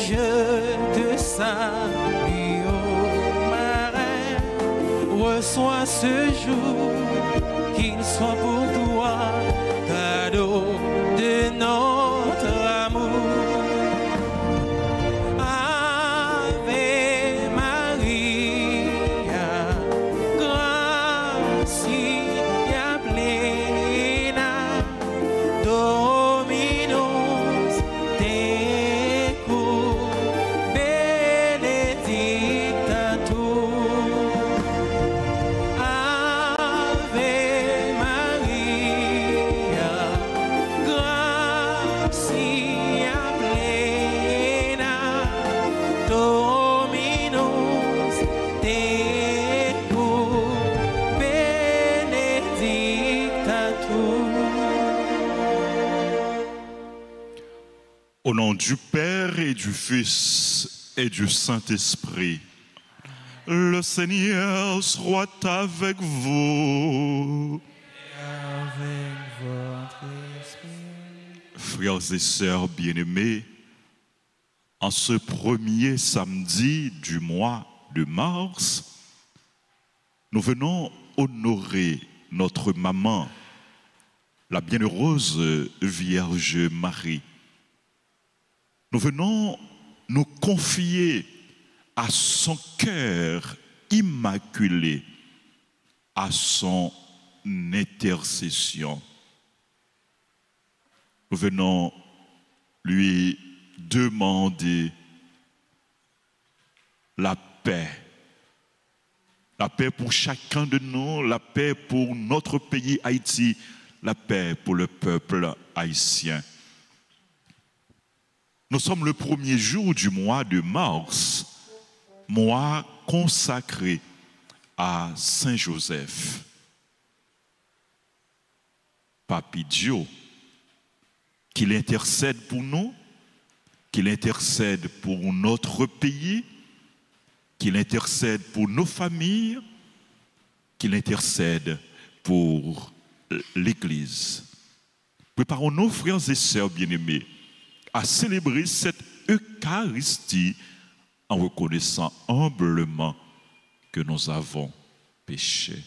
je te salue, ô marin. Reçois ce jour, qu'il soit pour toi cadeau de notre amour. Au nom du Père et du Fils et du Saint-Esprit, le Seigneur soit avec vous. Et avec votre esprit. Frères et sœurs bien-aimés, en ce premier samedi du mois de mars, nous venons honorer notre maman, la bienheureuse Vierge Marie. Nous venons nous confier à son cœur immaculé, à son intercession. Nous venons lui demander la paix. La paix pour chacun de nous, la paix pour notre pays Haïti, la paix pour le peuple haïtien. Nous sommes le premier jour du mois de mars, mois consacré à Saint Joseph. Papi Dieu, qu'il intercède pour nous, qu'il intercède pour notre pays, qu'il intercède pour nos familles, qu'il intercède pour l'Église. Préparons-nous, frères et sœurs bien-aimés, à célébrer cette Eucharistie en reconnaissant humblement que nous avons péché.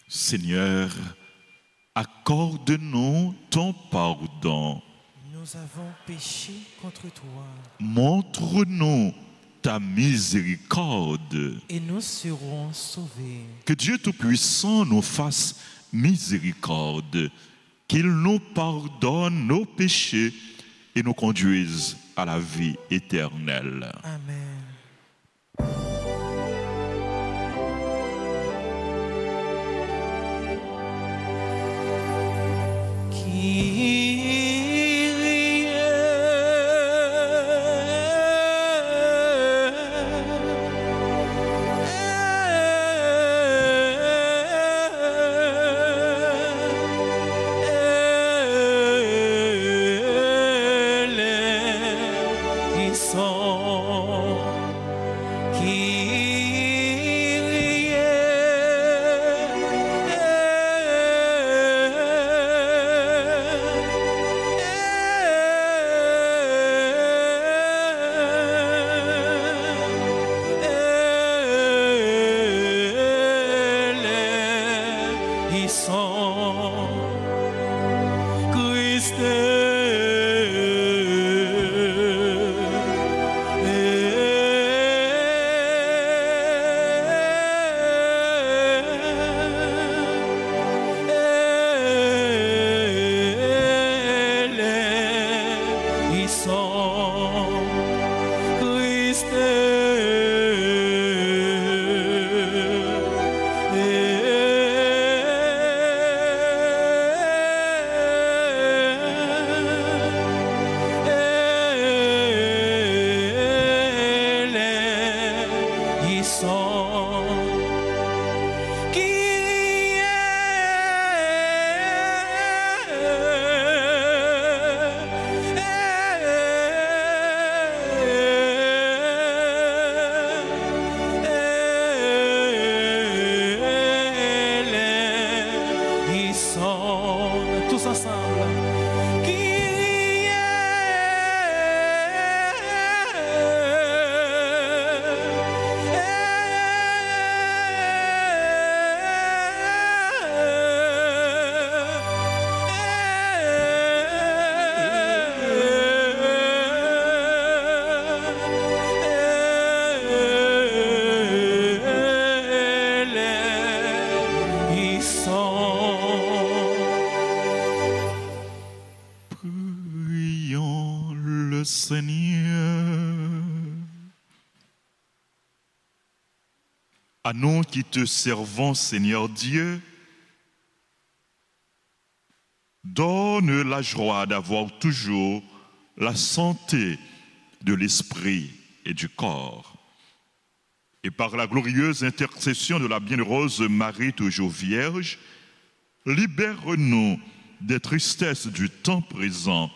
Seigneur, accorde-nous ton pardon. Nous avons péché contre toi. Montre-nous ta miséricorde. Et nous serons sauvés. Que Dieu Tout-Puissant nous fasse miséricorde, qu'il nous pardonne nos péchés et nous conduise à la vie éternelle. Amen. Son le Seigneur. À nous qui te servons, Seigneur Dieu, donne la joie d'avoir toujours la santé de l'esprit et du corps. Et par la glorieuse intercession de la bienheureuse Marie, toujours vierge, libère-nous des tristesses du temps présent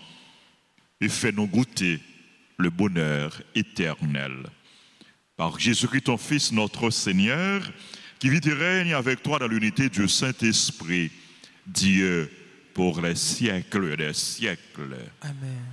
et fais-nous goûter le bonheur éternel. Par Jésus-Christ, ton Fils, notre Seigneur, qui vit et règne avec toi dans l'unité du Saint-Esprit, Dieu, pour les siècles des siècles. Amen.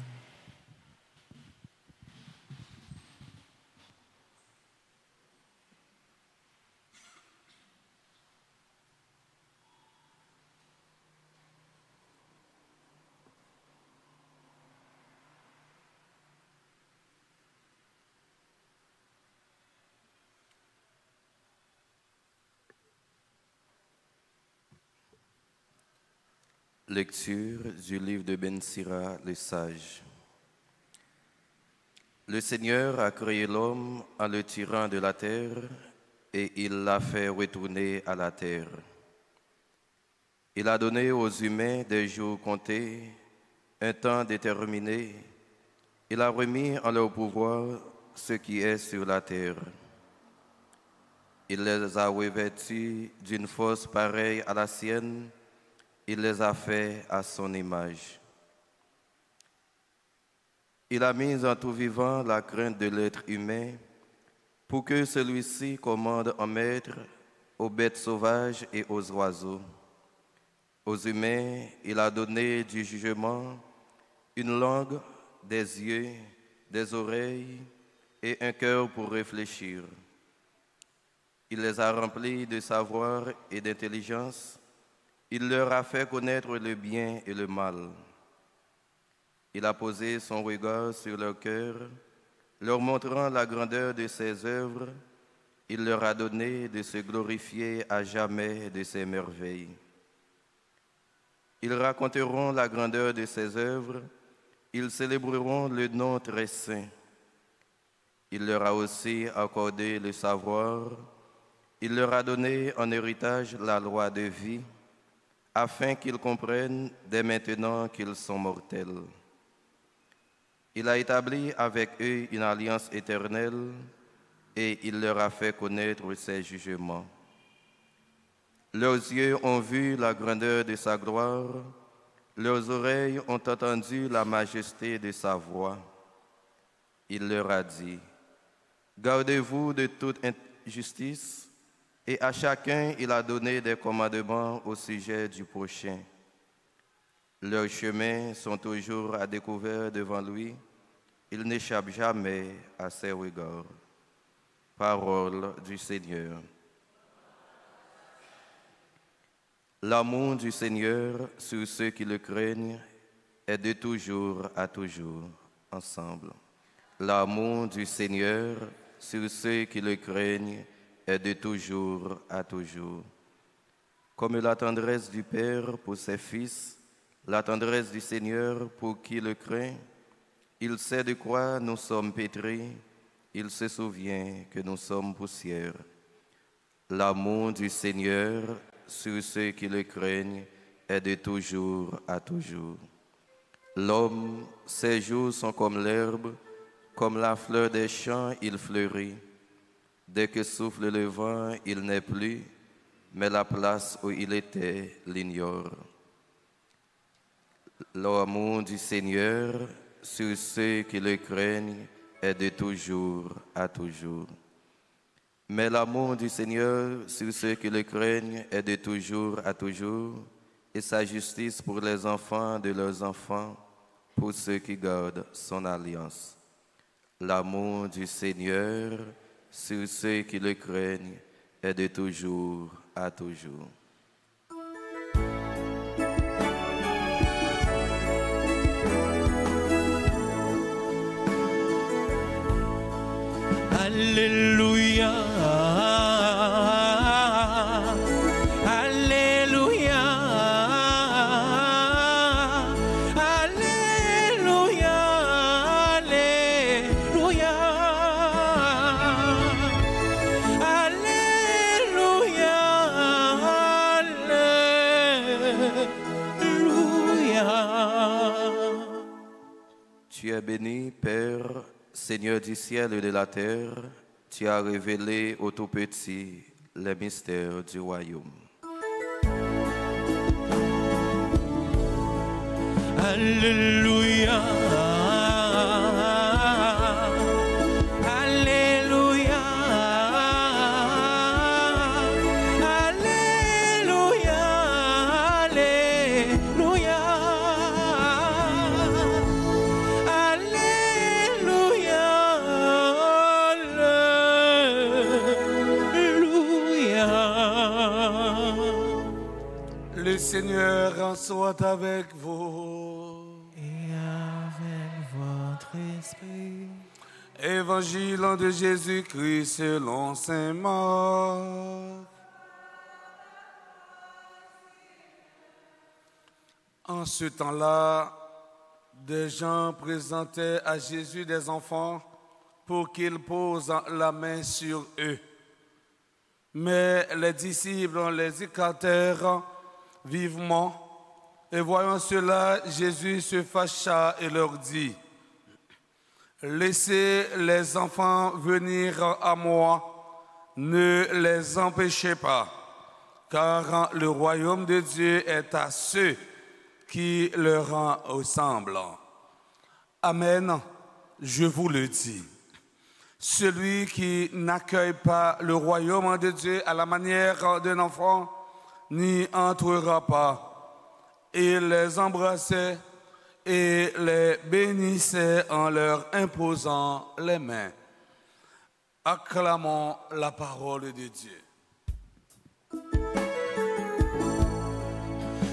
Lecture du livre de Ben Sira, le sage. Le Seigneur a créé l'homme en le tirant de la terre et il l'a fait retourner à la terre. Il a donné aux humains des jours comptés, un temps déterminé. Il a remis en leur pouvoir ce qui est sur la terre. Il les a revêtus d'une force pareille à la sienne. Il les a fait à son image. Il a mis en tout vivant la crainte de l'être humain pour que celui-ci commande en maître aux bêtes sauvages et aux oiseaux. Aux humains, il a donné du jugement, une langue, des yeux, des oreilles et un cœur pour réfléchir. Il les a remplis de savoir et d'intelligence. Il leur a fait connaître le bien et le mal. Il a posé son regard sur leur cœur, leur montrant la grandeur de ses œuvres. Il leur a donné de se glorifier à jamais de ses merveilles. Ils raconteront la grandeur de ses œuvres. Ils célébreront le nom très saint. Il leur a aussi accordé le savoir. Il leur a donné en héritage la loi de vie, afin qu'ils comprennent dès maintenant qu'ils sont mortels. Il a établi avec eux une alliance éternelle et il leur a fait connaître ses jugements. Leurs yeux ont vu la grandeur de sa gloire, leurs oreilles ont entendu la majesté de sa voix. Il leur a dit, « Gardez-vous de toute injustice. » Et à chacun, il a donné des commandements au sujet du prochain. Leurs chemins sont toujours à découvert devant lui. Il n'échappe jamais à ses regards. Parole du Seigneur. L'amour du Seigneur sur ceux qui le craignent est de toujours à toujours. Ensemble. L'amour du Seigneur sur ceux qui le craignent est de toujours à toujours. Comme la tendresse du Père pour ses fils, la tendresse du Seigneur pour qui le craint, il sait de quoi nous sommes pétris, il se souvient que nous sommes poussière. L'amour du Seigneur sur ceux qui le craignent est de toujours à toujours. L'homme, ses jours sont comme l'herbe, comme la fleur des champs, il fleurit. Dès que souffle le vent, il n'est plus, mais la place où il était l'ignore. L'amour du Seigneur sur ceux qui le craignent est de toujours à toujours. Mais l'amour du Seigneur sur ceux qui le craignent est de toujours à toujours, et sa justice pour les enfants de leurs enfants, pour ceux qui gardent son alliance. L'amour du Seigneur sur ceux qui le craignent est de toujours à toujours. Alléluia. Alléluia. Alléluia. Tu es béni, Père, Seigneur du ciel et de la terre. Tu as révélé au tout-petit les mystères du royaume. Alléluia. Alléluia. Alléluia. Alléluia. Alléluia. Alléluia. Le Seigneur soit avec vous. Évangile de Jésus-Christ selon saint Marc. En ce temps-là, des gens présentaient à Jésus des enfants pour qu'il pose la main sur eux. Mais les disciples les écartèrent vivement, et voyant cela, Jésus se fâcha et leur dit: laissez les enfants venir à moi, ne les empêchez pas, car le royaume de Dieu est à ceux qui leur ressemblent. Amen, je vous le dis. Celui qui n'accueille pas le royaume de Dieu à la manière d'un enfant n'y entrera pas. Il les embrassait et les bénissait en leur imposant les mains. Acclamons la parole de Dieu.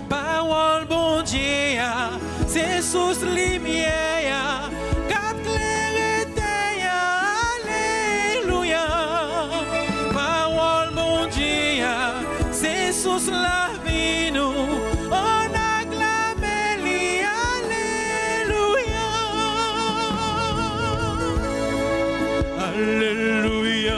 Parole bon Dieu, c'est sous lumière, quatre clarités, alléluia. Parole bon Dieu, c'est sous la vie nous, on acclame lui, alléluia. Alléluia.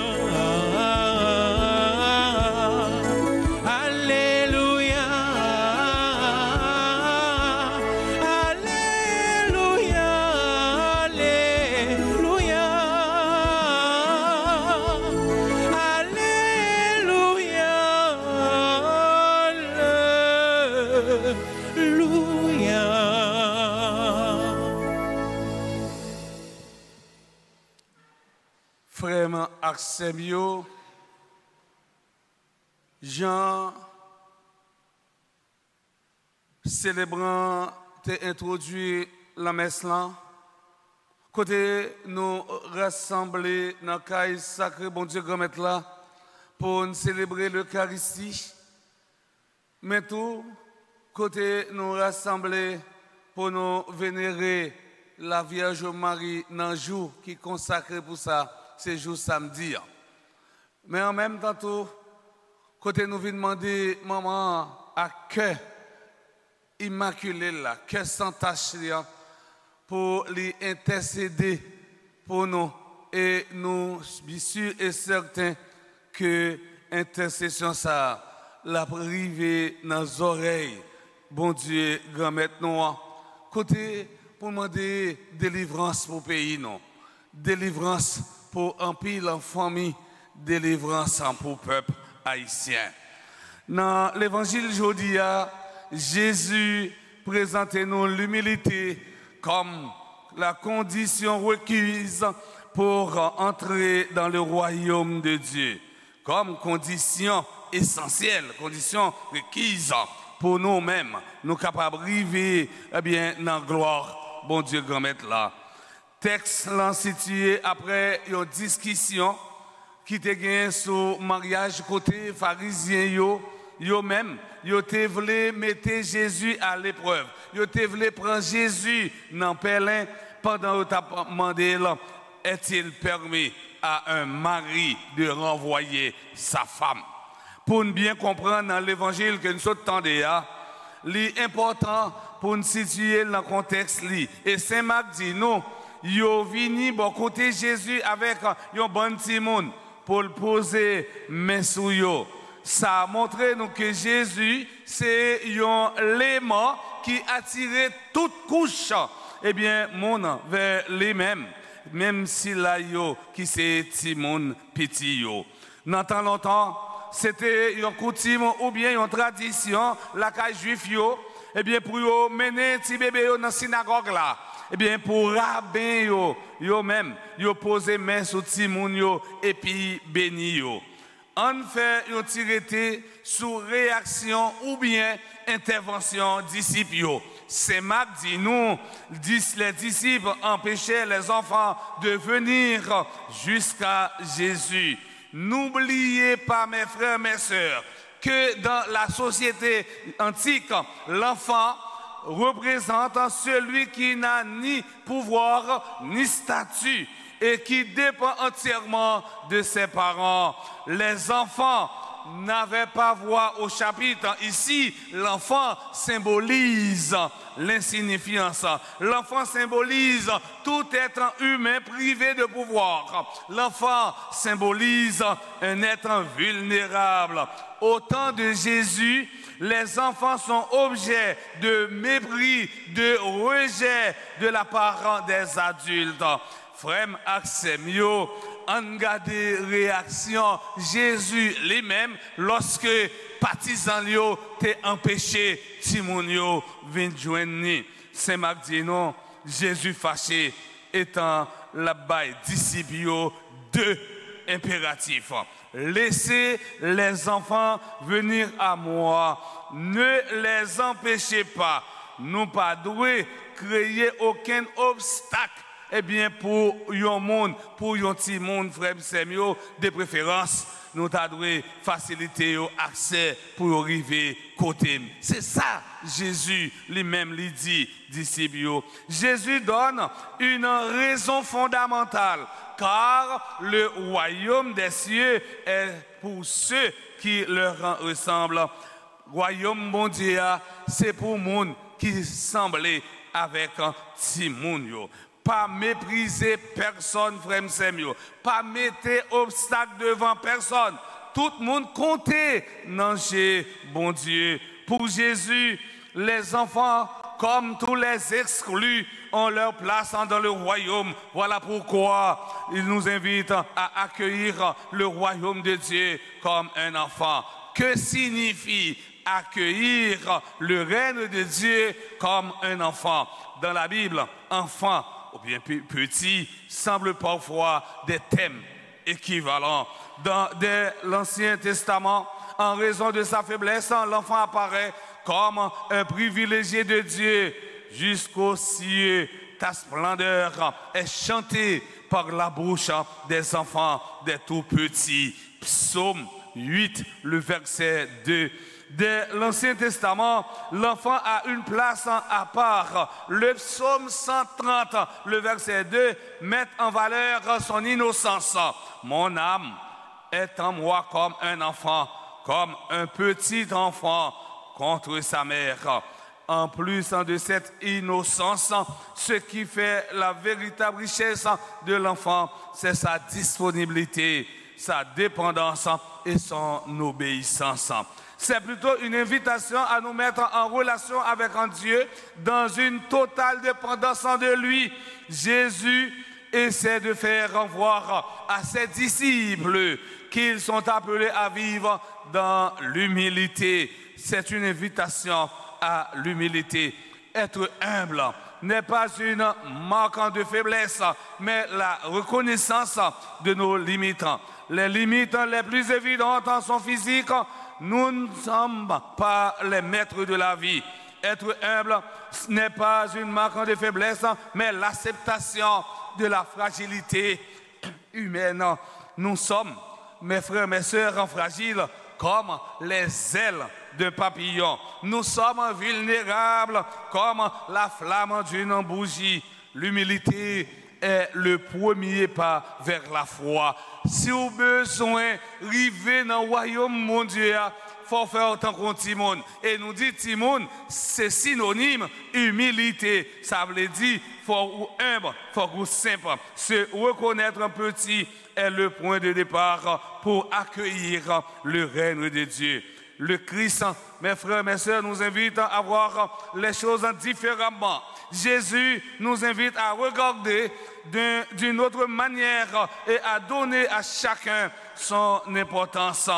Frère Axemio, Jean, célébrant, t'es introduit la messe là. Côté nous rassembler dans le caille sacré, bon Dieu, grand maître là, pour nous célébrer l'Eucharistie. Mais tout, côté nous rassembler pour nous vénérer la Vierge Marie dans le jour qui est consacré pour ça. C'est jour samedi. Mais en même temps, tout, côté nous venons demander, maman, à cœur immaculé, là, cœur sans tache, pour les intercéder pour nous. Et nous sommes sûrs et certains que l'intercession, ça, la privée dans les oreilles. Bon Dieu, grand maître, nous, côté pour demander délivrance pour le pays, non. Délivrance pour un pile en famille, délivrance pour le peuple haïtien. Dans l'évangile aujourd'hui, Jésus présente nous l'humilité comme la condition requise pour entrer dans le royaume de Dieu, comme condition essentielle, condition requise pour nous-mêmes, nous capables d'arriver dans la gloire, bon Dieu, grand maître là. Texte là situé après une discussion qui était gagnée sur mariage côté pharisien yo même yo te voulu mettre Jésus à l'épreuve. Yo te voulu prendre Jésus dans Pélin pendant que tu as demandé est-il permis à un mari de renvoyer sa femme. Pour nous bien comprendre dans l'évangile que nous attendons, l'important pour nous situer dans le contexte et Saint Marc dit nous yo vini bon côté Jésus avec un bon petit monde pour le poser main sur yo. Ça a montré nous que Jésus, c'est un élément qui attirait toute couche, eh bien, mon vers lui-même, même si là, qui c'est Timon petit yo. Dans tant longtemps, c'était une coutume ou bien une tradition, la caille juif yo, eh bien, pour yo mener petit bébé yo dans la synagogue là. Eh bien, pour rabbin yo même, yo poser main sur Timon yo et puis béni yo. On fait une tirette sur réaction ou bien intervention disciples. C'est Marc dit nous, les disciples empêchaient les enfants de venir jusqu'à Jésus. N'oubliez pas, mes frères, mes sœurs, que dans la société antique, l'enfant représente celui qui n'a ni pouvoir ni statut et qui dépend entièrement de ses parents. Les enfants n'avaient pas voix au chapitre. Ici, l'enfant symbolise l'insignifiance. L'enfant symbolise tout être humain privé de pouvoir. L'enfant symbolise un être vulnérable. Au temps de Jésus, les enfants sont objets de mépris, de rejet de la part des adultes. Frère Axemio, en garde réaction Jésus lui-même lorsque partisans yo t'es empêché Timonio vient joindre. Saint Marc dit non, Jésus fâché étant la baille disciples deux impératifs. Laissez les enfants venir à moi, ne les empêchez pas. Nous pas doués créer aucun obstacle. Eh bien, pour un monde, pour un petit monde, frère Semio, de préférence, nous devons faciliter l'accès pour arriver côté. C'est ça, Jésus lui-même lui dit, disciples. Jésus donne une raison fondamentale, car le royaume des cieux est pour ceux qui leur ressemblent. Royaume bon Dieu, c'est pour le monde qui semblait avec un petit monde. Pas mépriser personne, frère Semio. Pas mettre obstacle devant personne. Tout le monde comptait dans bon Dieu. Pour Jésus, les enfants, comme tous les exclus, ont leur place dans le royaume. Voilà pourquoi il nous invite à accueillir le royaume de Dieu comme un enfant. Que signifie accueillir le règne de Dieu comme un enfant? Dans la Bible, enfant ou bien petit semblent parfois des thèmes équivalents. Dans l'Ancien Testament, en raison de sa faiblesse, l'enfant apparaît comme un privilégié de Dieu jusqu'aux cieux. Ta splendeur est chantée par la bouche des enfants, des tout petits. Psaume 8, le verset 2. De l'Ancien Testament, l'enfant a une place à part. Le psaume 130, le verset 2, met en valeur son innocence. Mon âme est en moi comme un enfant, comme un petit enfant contre sa mère. En plus de cette innocence, ce qui fait la véritable richesse de l'enfant, c'est sa disponibilité, sa dépendance et son obéissance. C'est plutôt une invitation à nous mettre en relation avec un Dieu dans une totale dépendance de lui. Jésus essaie de faire voir à ses disciples qu'ils sont appelés à vivre dans l'humilité. C'est une invitation à l'humilité. Être humble n'est pas une marque de faiblesse, mais la reconnaissance de nos limites. Les limites les plus évidentes sont physiques. Nous ne sommes pas les maîtres de la vie. Être humble n'est pas une marque de faiblesse, mais l'acceptation de la fragilité humaine. Nous sommes, mes frères, mes sœurs, fragiles comme les ailes d'un papillon. Nous sommes vulnérables comme la flamme d'une bougie. L'humilité est le premier pas vers la foi. Si vous avez besoin d'arriver dans le royaume, mon Dieu, faut faire autant qu'on Timon. Et nous dit Timon, c'est synonyme humilité. Ça veut dire faut humble, faut simple. Se reconnaître un petit est le point de départ pour accueillir le règne de Dieu. Le Christ, mes frères, mes sœurs, nous invite à voir les choses différemment. Jésus nous invite à regarder d'une autre manière et à donner à chacun son importance.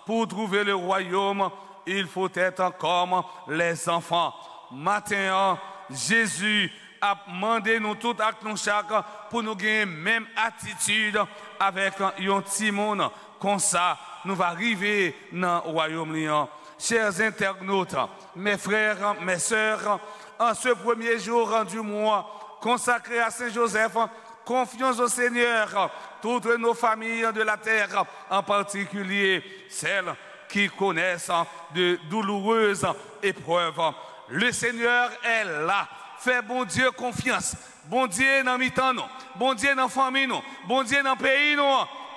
Pour trouver le royaume, il faut être comme les enfants. Matin, Jésus a demandé nous tous à nous chaque pour nous gagner même attitude avec un petit monde. Comme ça, nous va arriver dans le royaume. Chers internautes, mes frères, mes sœurs, en ce premier jour du mois consacré à Saint-Joseph, confions au Seigneur toutes nos familles de la terre, en particulier celles qui connaissent de douloureuses épreuves. Le Seigneur est là. Fais bon Dieu confiance. Bon Dieu dans mi-temps, nous. Bon Dieu dans la famille, nous. Bon Dieu dans le pays, nous.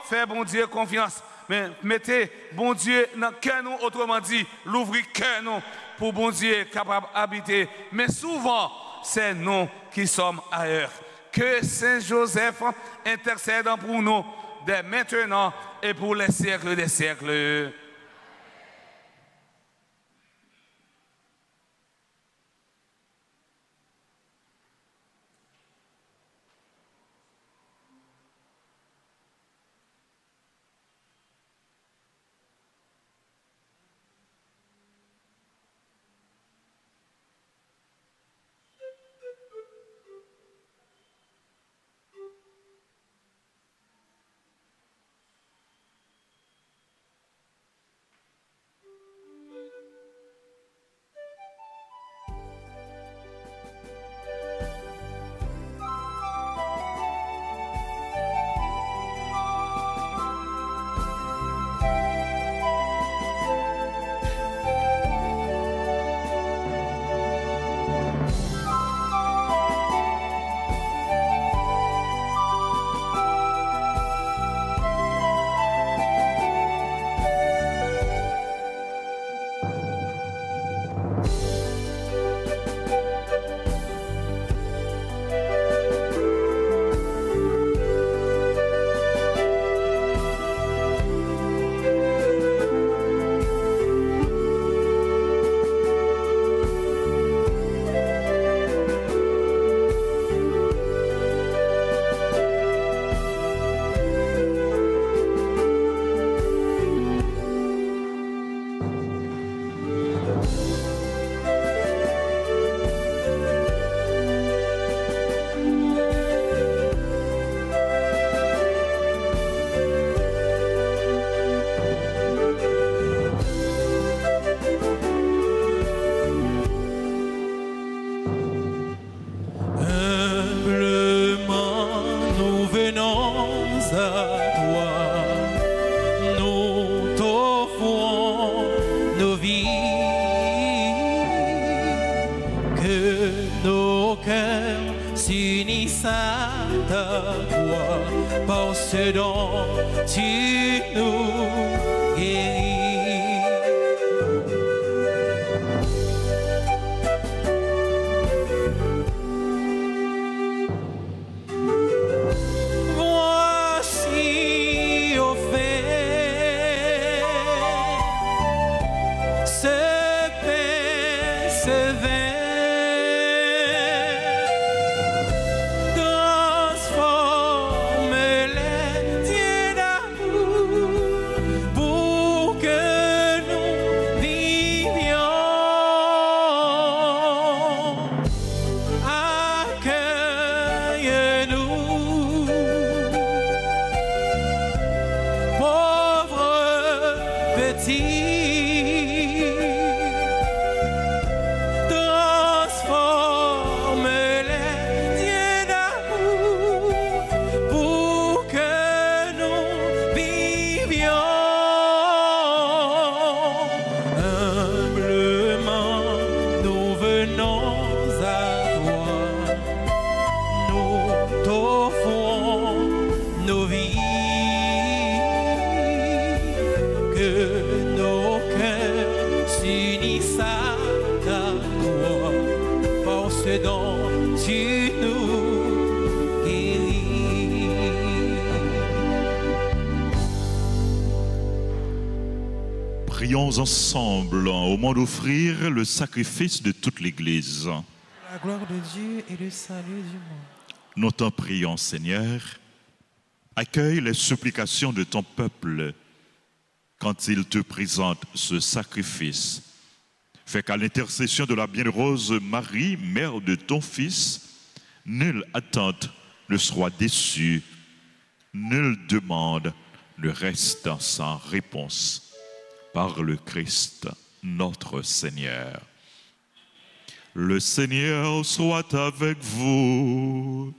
Fais bon Dieu confiance. Mais mettez bon Dieu dans le cœur, nous. Autrement dit, l'ouvrir cœur, nous, pour bon Dieu capable d'habiter. Mais souvent, c'est nous qui sommes ailleurs. Que Saint Joseph intercède pour nous dès maintenant et pour les siècles des siècles. Pour Prions ensemble au moment d'offrir le sacrifice de toute l'Église. La gloire de Dieu et le salut du monde. Nous t'en prions, Seigneur. Accueille les supplications de ton peuple quand il te présente ce sacrifice. Fais qu'à l'intercession de la bienheureuse Marie, mère de ton Fils, nulle attente ne soit déçue, nulle demande ne reste sans réponse. Par le Christ, notre Seigneur. Le Seigneur soit avec vous.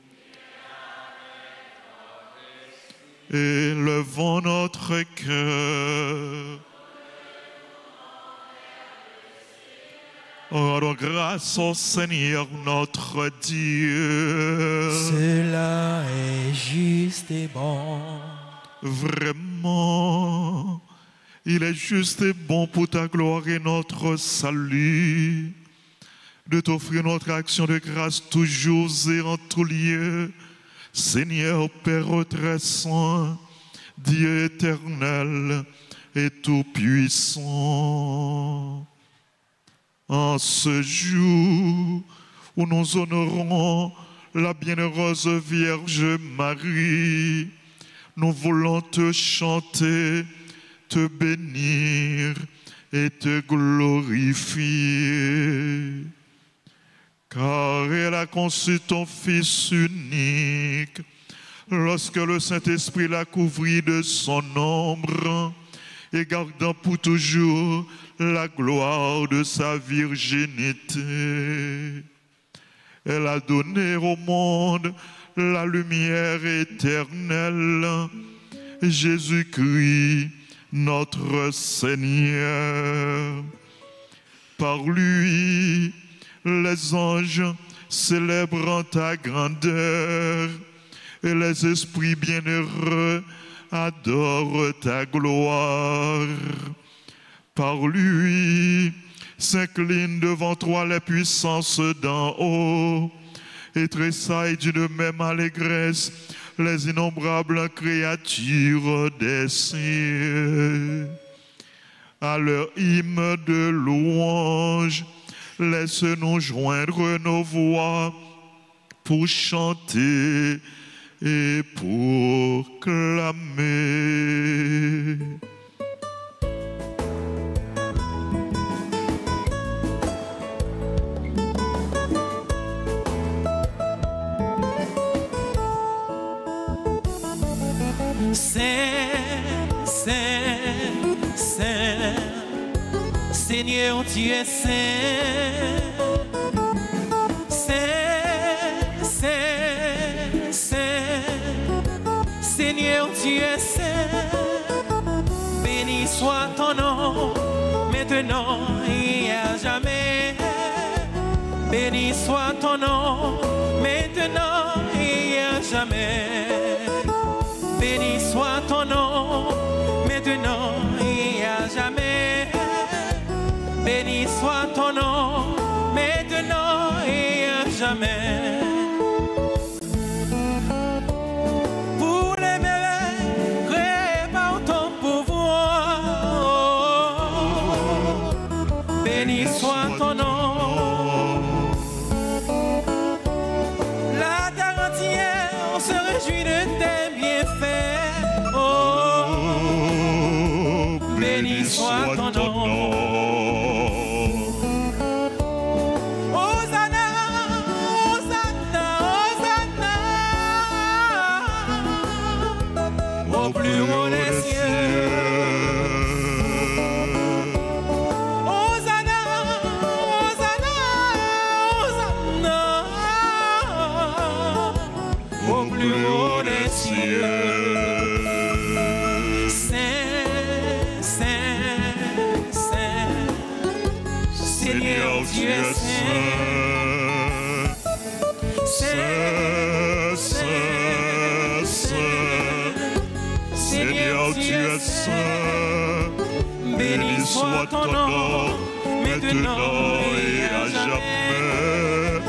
Élevons notre cœur. Rendons grâce au Seigneur notre Dieu. Cela est juste et bon. Vraiment, il est juste et bon pour ta gloire et notre salut de t'offrir notre action de grâce toujours et en tout lieu. Seigneur Père très saint, Dieu éternel et tout-puissant. En ce jour où nous honorons la bienheureuse Vierge Marie, nous voulons te chanter, te bénir et te glorifier. Car elle a conçu ton Fils unique, lorsque le Saint-Esprit l'a couvrit de son ombre, et gardant pour toujours la gloire de sa virginité. Elle a donné au monde la lumière éternelle, Jésus-Christ, notre Seigneur. Par lui, les anges célébrant ta grandeur et les esprits bienheureux adorent ta gloire. Par lui, s'inclinent devant toi les puissances d'en haut et tressaillent d'une même allégresse les innombrables créatures des cieux. À leur hymne de louange, laisse-nous joindre nos voix pour chanter et pour clamer. Saint, Saint, Saint, Seigneur Dieu est saint. Saint, Saint, Saint, Seigneur Dieu est saint. Béni soit ton nom, maintenant et à jamais. Béni soit ton nom, maintenant et à jamais. Béni soit ton nom, maintenant et à jamais. Béni soit ton nom, maintenant et à jamais. Pour les merveilles créées par ton pouvoir, béni soit ton nom. La terre entière se réjouit de tes bienfaits. Oh, béni soit ton nom. Hosanna, Hosanna, Hosanna, au plus haut des cieux. Hosanna, Hosanna, Hosanna, au plus haut des cieux. Seigneur Dieu est saint, saint, saint, Seigneur Dieu est saint. Béni soit ton nom, maintenant et à jamais.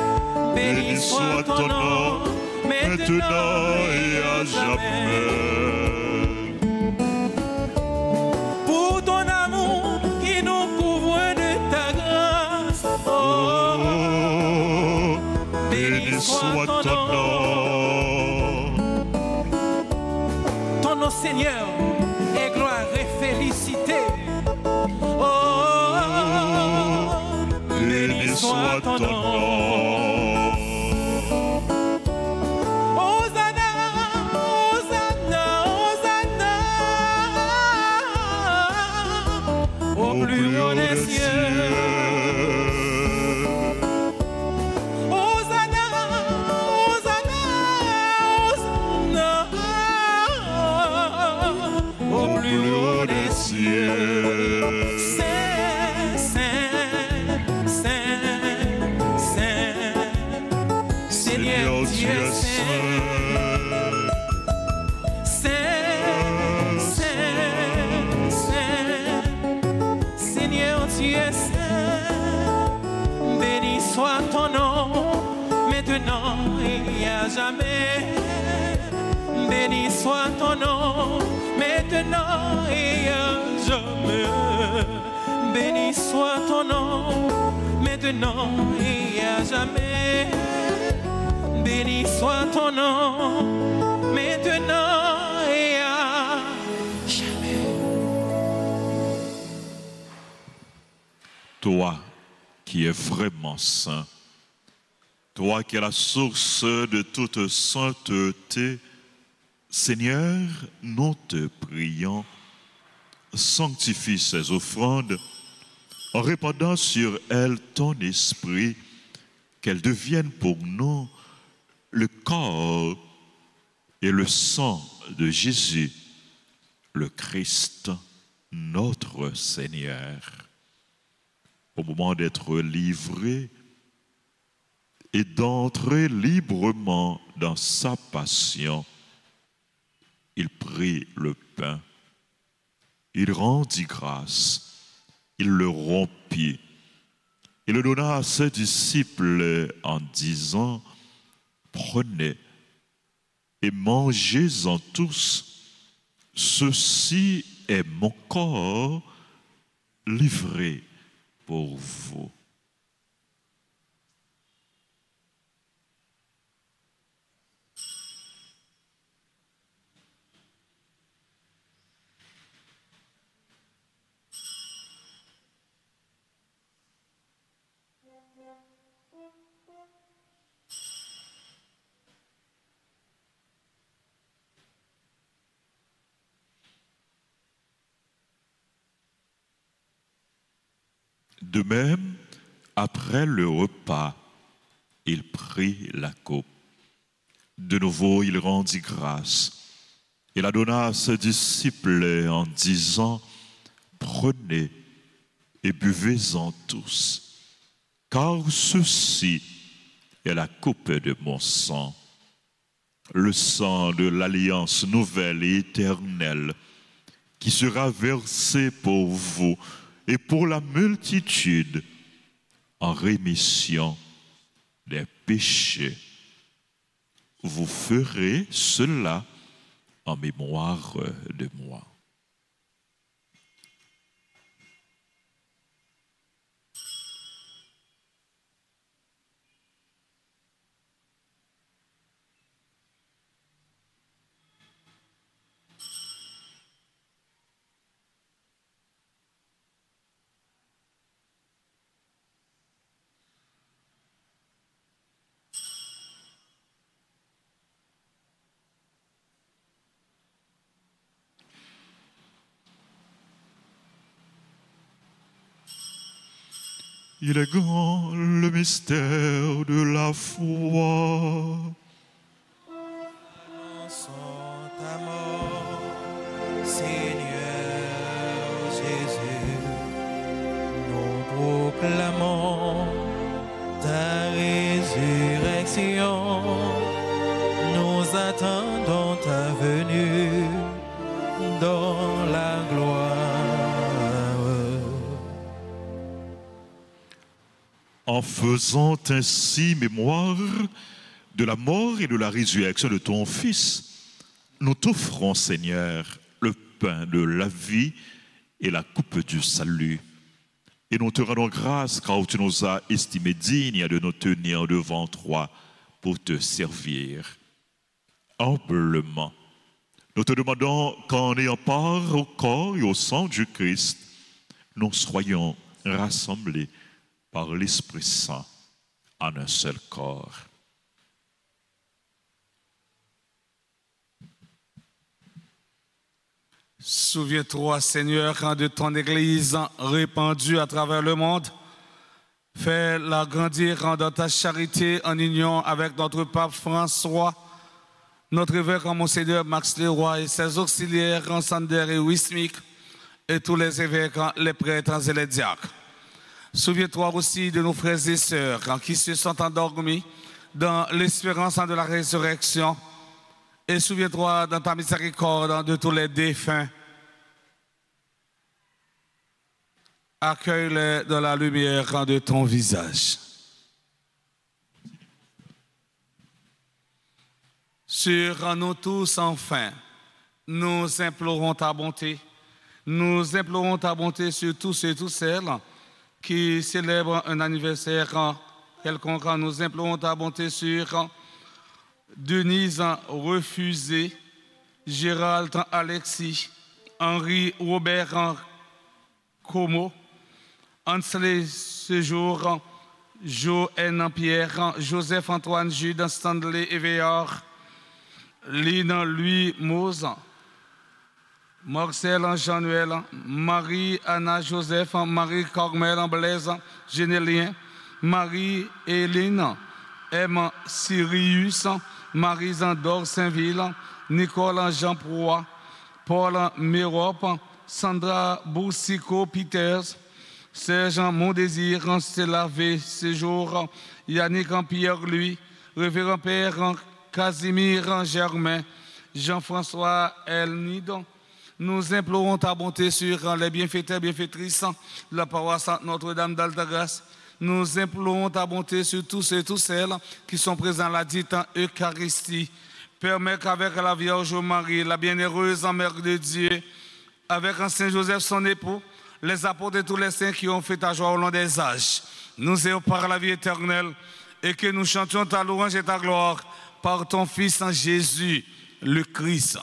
Béni soit ton nom, maintenant et à jamais. Pour ton amour béni soit ton nom. Ton nom, Seigneur, est gloire et félicité. Oh, béni soit ton nom. Hosanna, Hosanna, Hosanna, au plus haut des cieux. Hosanna, Hosanna, Hosanna, au plus haut des cieux. Saint, Saint, Saint, Saint, Seigneur Dieu Saint. Saint, Saint, Saint, Seigneur Dieu Saint. Béni soit ton nom, maintenant et à jamais. Béni soit ton nom, maintenant et à jamais. Béni soit ton nom, maintenant et à jamais. Béni soit ton nom, maintenant et à jamais. Toi qui es vraiment saint, toi qui es la source de toute sainteté, Seigneur, nous te prions, sanctifie ces offrandes en répandant sur elles ton esprit, qu'elles deviennent pour nous le corps et le sang de Jésus, le Christ, notre Seigneur. Au moment d'être livré et d'entrer librement dans sa passion, il prit le pain, il rendit grâce, il le rompit, il le donna à ses disciples en disant, prenez et mangez-en tous, ceci est mon corps livré pour vous. De même, après le repas, il prit la coupe. De nouveau, il rendit grâce. Il la donna à ses disciples en disant, prenez et buvez-en tous, car ceci est la coupe de mon sang, le sang de l'alliance nouvelle et éternelle, qui sera versé pour vous et pour la multitude en rémission des péchés. Vous ferez cela en mémoire de moi. Il est grand le mystère de la foi. Annonçons ta mort, Seigneur Jésus. Nous proclamons ta résurrection. Nous attendons ta venue dans la gloire. En faisant ainsi mémoire de la mort et de la résurrection de ton Fils, nous t'offrons, Seigneur, le pain de la vie et la coupe du salut. Et nous te rendons grâce car tu nous as estimés dignes de nous tenir devant toi pour te servir humblement. Nous te demandons qu'en ayant part au corps et au sang du Christ, nous soyons rassemblés par l'Esprit Saint en un seul corps. Souviens-toi, Seigneur, de ton Église répandue à travers le monde. Fais-la grandir dans ta charité en union avec notre pape François, notre évêque Monseigneur Max Leroy et ses auxiliaires Sander et Wismik et tous les évêques, les prêtres et les diacres. Souviens-toi aussi de nos frères et sœurs qui se sont endormis dans l'espérance de la résurrection. Et souviens-toi dans ta miséricorde de tous les défunts. Accueille-les dans la lumière de ton visage. Sur nous tous, enfin, nous implorons ta bonté. Nous implorons ta bonté sur tous et toutes celles qui célèbrent un anniversaire quelconque. Nous implorons ta bonté sur Denise Refusé, Gérald Alexis, Henri Robert Como, Ansley Séjour, Joël Pierre, Joseph Antoine Jude, Stanley Éveillard, Lina Louis Mose, Marcel Jean-Noël, Marie-Anna Joseph, Marie-Carmel Blaise, Génélien, Marie-Hélène, M. Sirius, Marie-Zandor Saint-Ville, Nicole Jean Proie, Paul Mérop, Sandra Boussico Peters, Serge Mondésir, Stella V. Séjour, Yannick Pierre-Louis, Révérend Père Casimir Germain, Jean-François Elnidon. Nous implorons ta bonté sur les bienfaiteurs et bienfaitrices, la paroisse Notre-Dame d'Altagrace. Nous implorons ta bonté sur tous et toutes celles qui sont présents à la dite Eucharistie. Permets qu'avec la Vierge Marie, la bienheureuse Mère de Dieu, avec un Saint Joseph son époux, les apôtres et tous les saints qui ont fait ta joie au long des âges, nous ayons par la vie éternelle et que nous chantions ta louange et ta gloire par ton Fils en Jésus, le Christ.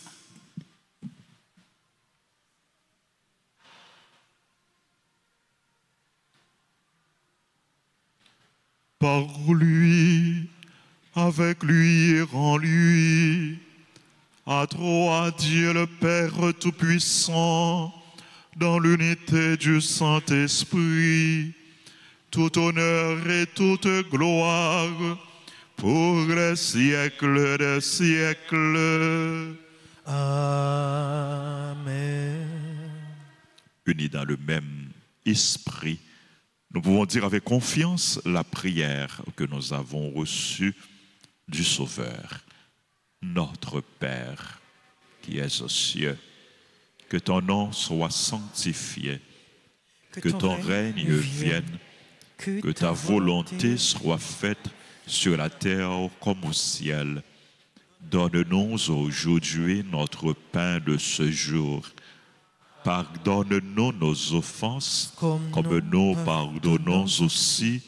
Par lui, avec lui et en lui, à toi Dieu le Père Tout-Puissant, dans l'unité du Saint-Esprit, tout honneur et toute gloire pour les siècles des siècles. Amen. Unis dans le même esprit, nous pouvons dire avec confiance la prière que nous avons reçue du Sauveur. Notre Père, qui es aux cieux, que ton nom soit sanctifié, que ton règne vienne, que ta volonté soit faite sur la terre comme au ciel. Donne-nous aujourd'hui notre pain de ce jour. Pardonne-nous nos offenses, comme nous pardonnons aussi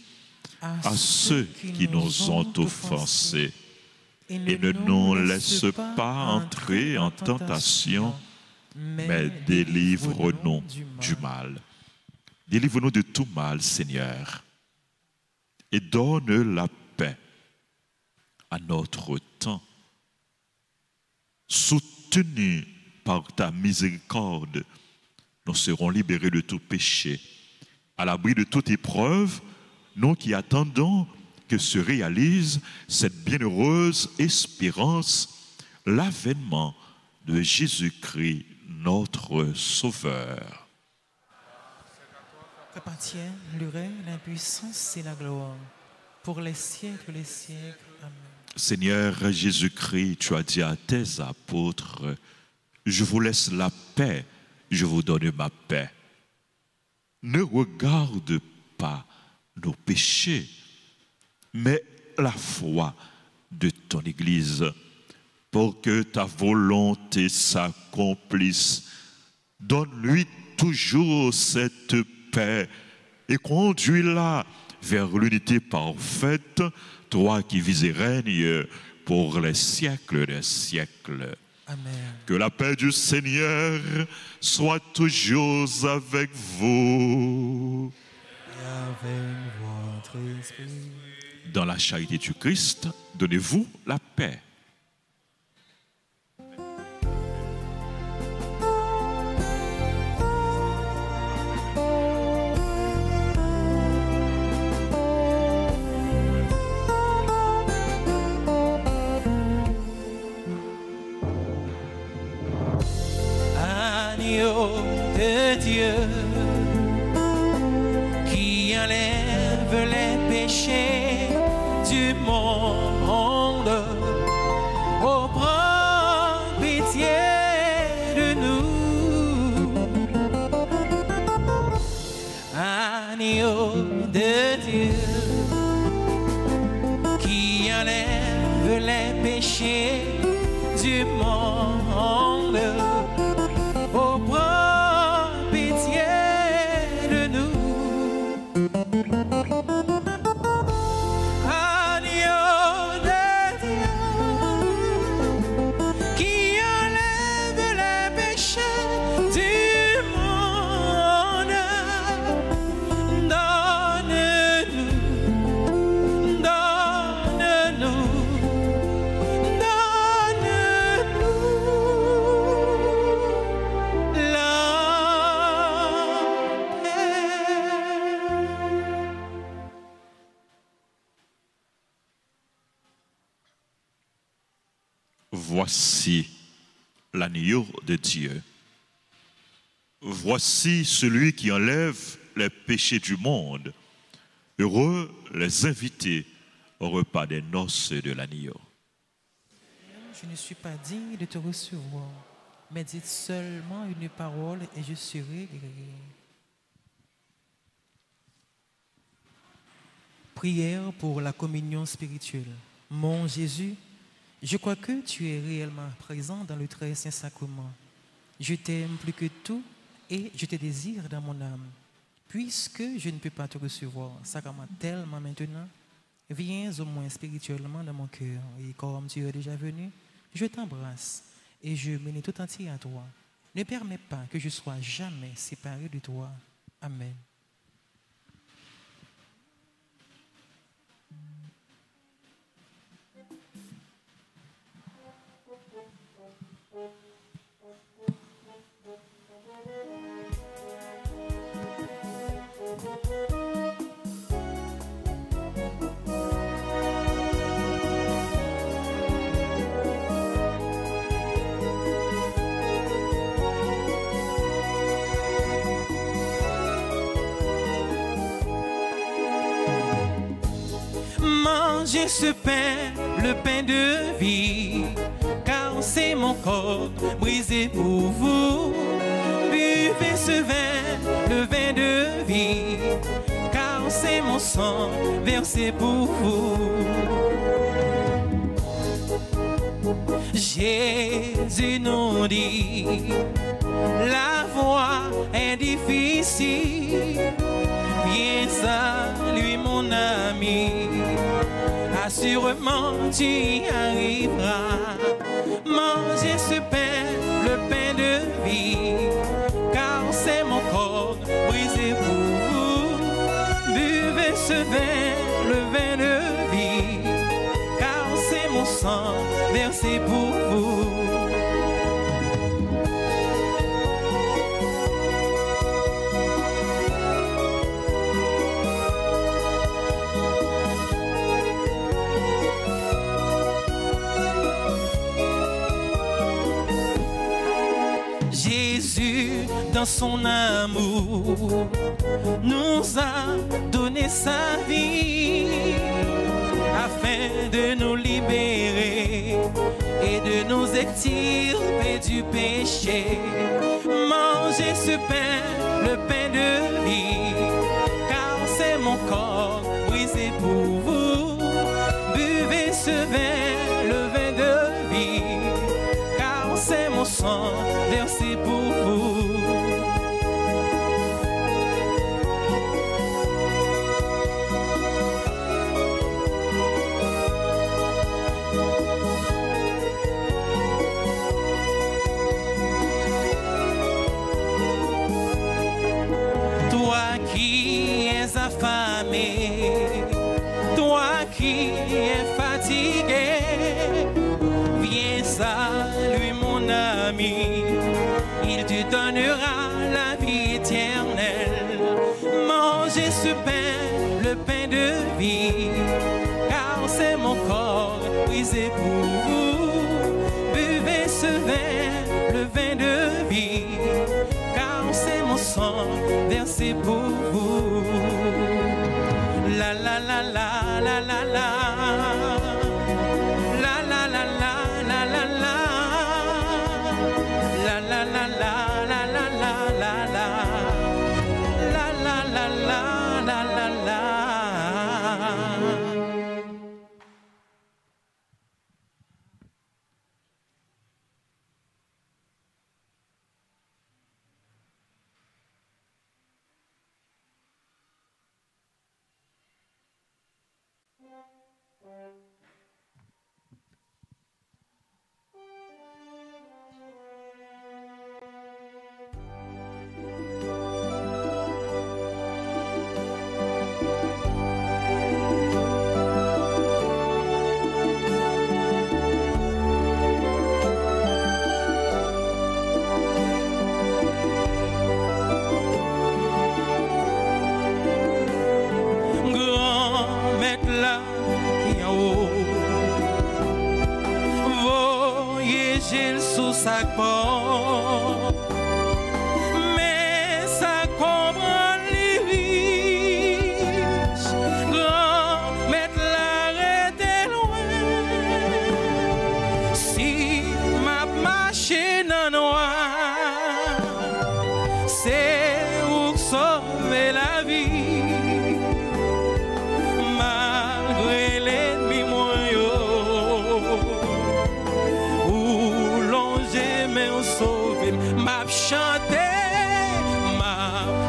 à ceux qui nous ont offensés. Et ne nous laisse pas entrer en tentation, mais délivre-nous du mal. Délivre-nous de tout mal, Seigneur, et donne la paix à notre temps. Soutenus par ta miséricorde, nous serons libérés de tout péché, à l'abri de toute épreuve, nous qui attendons que se réalise cette bienheureuse espérance, l'avènement de Jésus-Christ, notre Sauveur. Qu'appartiennent le règne, la puissance et la gloire, pour les siècles et les siècles. Amen. Seigneur Jésus-Christ, tu as dit à tes apôtres, je vous laisse la paix, je vous donne ma paix. Ne regarde pas nos péchés, mais la foi de ton Église, pour que ta volonté s'accomplisse. Donne-lui toujours cette paix et conduis-la vers l'unité parfaite, toi qui vis et règnes pour les siècles des siècles. Amen. Que la paix du Seigneur soit toujours avec vous. Et avec votre esprit. Dans la charité du Christ, donnez-vous la paix. Agneau de Dieu qui enlève les péchés du monde, oh prends pitié de nous. Agneau de Dieu qui enlève les péchés du monde, oh prends pitié de nous. Agneau de Dieu qui enlève les péchés du monde, donne-nous, donne-nous, donne-nous la paix. Voici l'agneau de Dieu. Voici celui qui enlève les péchés du monde. Heureux les invités au repas des noces de l'agneau. Je ne suis pas digne de te recevoir, mais dites seulement une parole et je serai guéri. Prière pour la communion spirituelle. Mon Jésus, je crois que tu es réellement présent dans le très saint sacrement. Je t'aime plus que tout et je te désire dans mon âme. Puisque je ne peux pas te recevoir sacramentellement maintenant, viens au moins spirituellement dans mon cœur. Et comme tu es déjà venu, je t'embrasse et je m'unis tout entier à toi. Ne permets pas que je sois jamais séparé de toi. Amen. Mangez ce pain, le pain de vie, car c'est mon corps brisé pour vous. Buvez ce vin, le vin de vie, car c'est mon sang versé pour vous. Jésus nous dit, la voie est difficile, viens à lui mon ami, assurément tu y arriveras. Mangez ce pain, le pain de vie, car c'est mon corps brisé pour vous. Buvez ce vin, le vin de vie, car c'est mon sang versé pour vous. Jésus, dans son amour, nous a donné sa vie afin de nous libérer et de nous extirper du péché. Mangez ce pain, le pain de vie, car c'est mon corps brisé pour vous. Buvez ce vin, le vin de vie, car c'est mon sang versé pour vous. ami, il te donnera la vie éternelle. Mangez ce pain, le pain de vie, car c'est mon corps brisé pour vous. Buvez ce vin, le vin de vie, car c'est mon sang versé pour vous. La la la la la la la. La la la la la la la. La la la la la la la la la. La la la la la la la. Sac bon, mais ça comprend les riches. Grand mettre l'arrêter loin. Si ma machine en noir, c'est où sauver la vie. Malgré l'ennemi moyen. M'a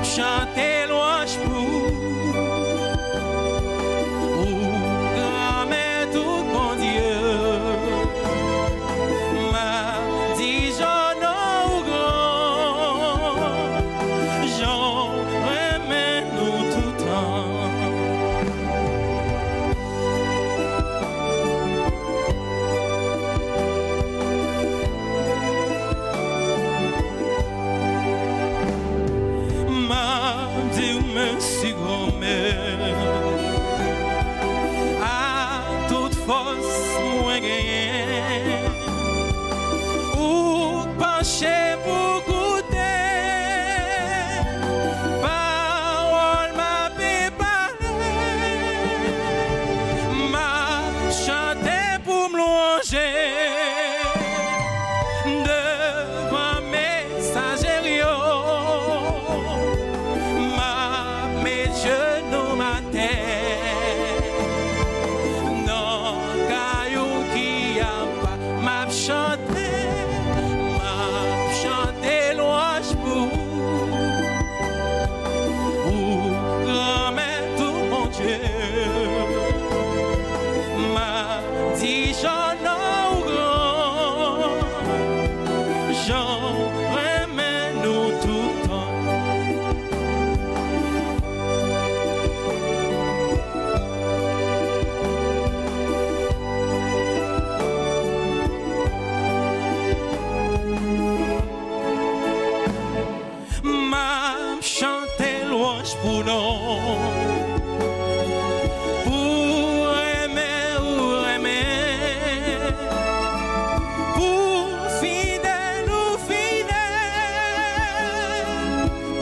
chanté louange pour grand-mère tout bon Dieu. M'a dit j'en ai grand, j'en remets nous tout temps. Merci grand-mère, à toute force moins gagné, ou pencher pour goûter, parole m'a préparé, m'a chanté pour me longer devant mes sagériaux. Genoux ma tête, non caillou qui a pas m'a chanté louange pour grand-mère tout mon Dieu, m'a dit j'en ai grand, j'en remets nous tout temps. Chanter louange pour nous, pour aimer ou aimer, pour fidèle ou fidèle,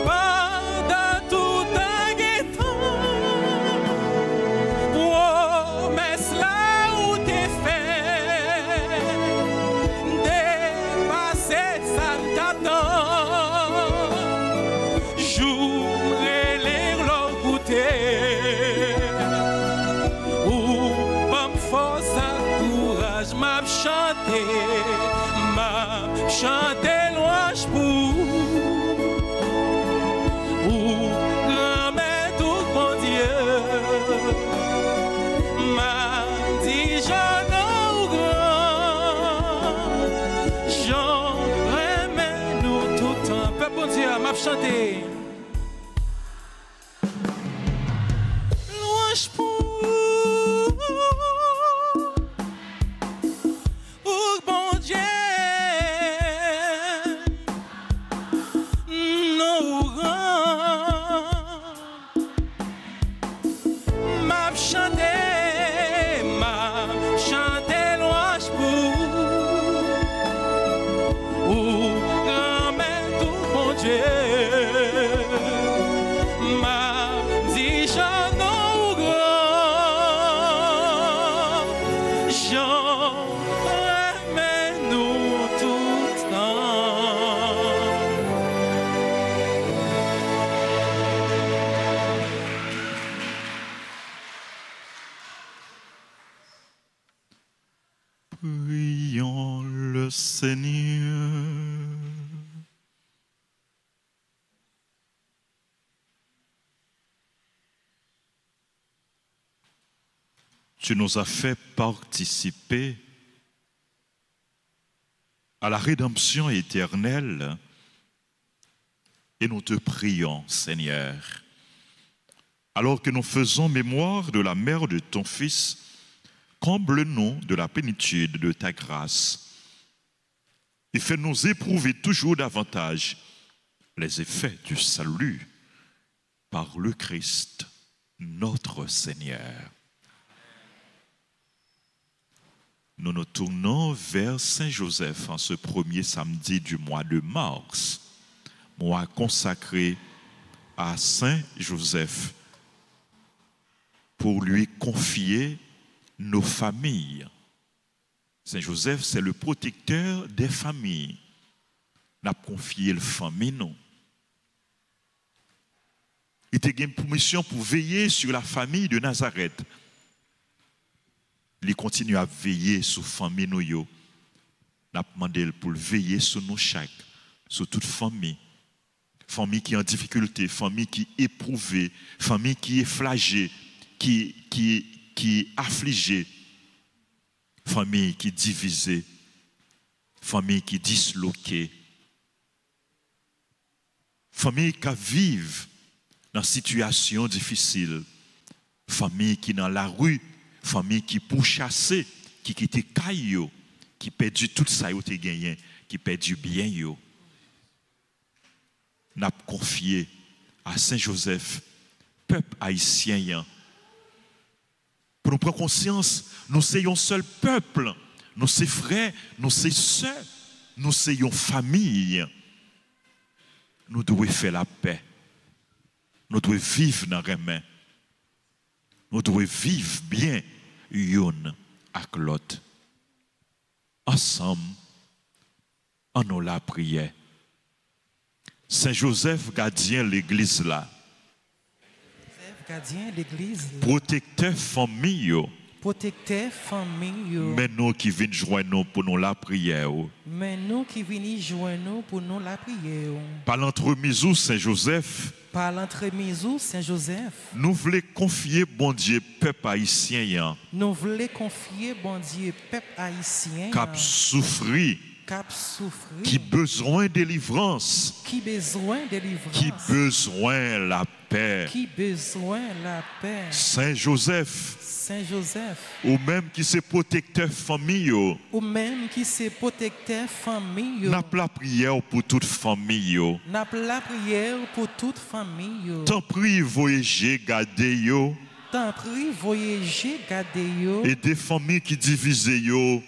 pendant tout un guettant, promesse là où t'es fait, dépasser ça t'attend. Ou pas me force à courage, m'a chanté louange pour ou grand-mère tout mon Dieu, m'a dit j'en ai grand, j'en remets nous tout temps. Peuple bon Dieu, m'a chanté. Bon Dieu, Prions le Seigneur. Tu nous as fait participer à la rédemption éternelle et nous te prions, Seigneur, alors que nous faisons mémoire de la mère de ton Fils, comble-nous de la plénitude de ta grâce et fais-nous éprouver toujours davantage les effets du salut par le Christ, notre Seigneur. Nous nous tournons vers Saint-Joseph en ce premier samedi du mois de mars, mois consacré à Saint-Joseph pour lui confier nos familles. Saint-Joseph, c'est le protecteur des familles. Il a confié la famille, non. Il a eu une mission pour veiller sur la famille de Nazareth. Il continue à veiller sur la famille. Il a demandé pour veiller sur nous chaque, sur toute famille. Famille qui est en difficulté, famille qui est éprouvée, famille qui est flagellée, qui est affligée, famille qui est divisée, famille qui est disloquée, famille qui vit dans une situation difficile, famille qui est dans la rue, famille qui pourchassée, qui quitte caillou, qui perdu tout ça yo te gagné, qui perdu bien yo. N'a confié à Saint-Joseph, peuple haïtien, pour nous prendre conscience, nous sommes un seul peuple, nous sommes frères, nous sommes sœurs, nous sommes une famille. Nous devons faire la paix. Nous devons vivre dans les mains. Nous devons vivre bien, l'un avec l'autre. Ensemble, en nous la prière. Saint-Joseph, gardien l'église là. Gardien l'église. Protecteur famille. Protecteur famille. Mais nous qui venons joindre nous pour nous la prière. Mais nous qui venons joindre nous pour nous la prière. Par l'entremise Saint-Joseph. Par l'entremise Saint-Joseph. Nous voulons confier bon Dieu peuple haïtien. Nous voulons confier bon Dieu peuple haïtien. Cap souffrir. Qui besoin de délivrance. Qui besoin de délivrance. Qui besoin la paix. Qui besoin la paix. Saint-Joseph. Saint-Joseph. Ou même qui c'est protecteur famille. Ou même qui c'est protecteur famille. N'a pas la prière pour toute famille. N'a pas la prière pour toute famille. Tant prie voyager garder yo. Tant prie voyager garder yo. Et des familles qui divisent yo.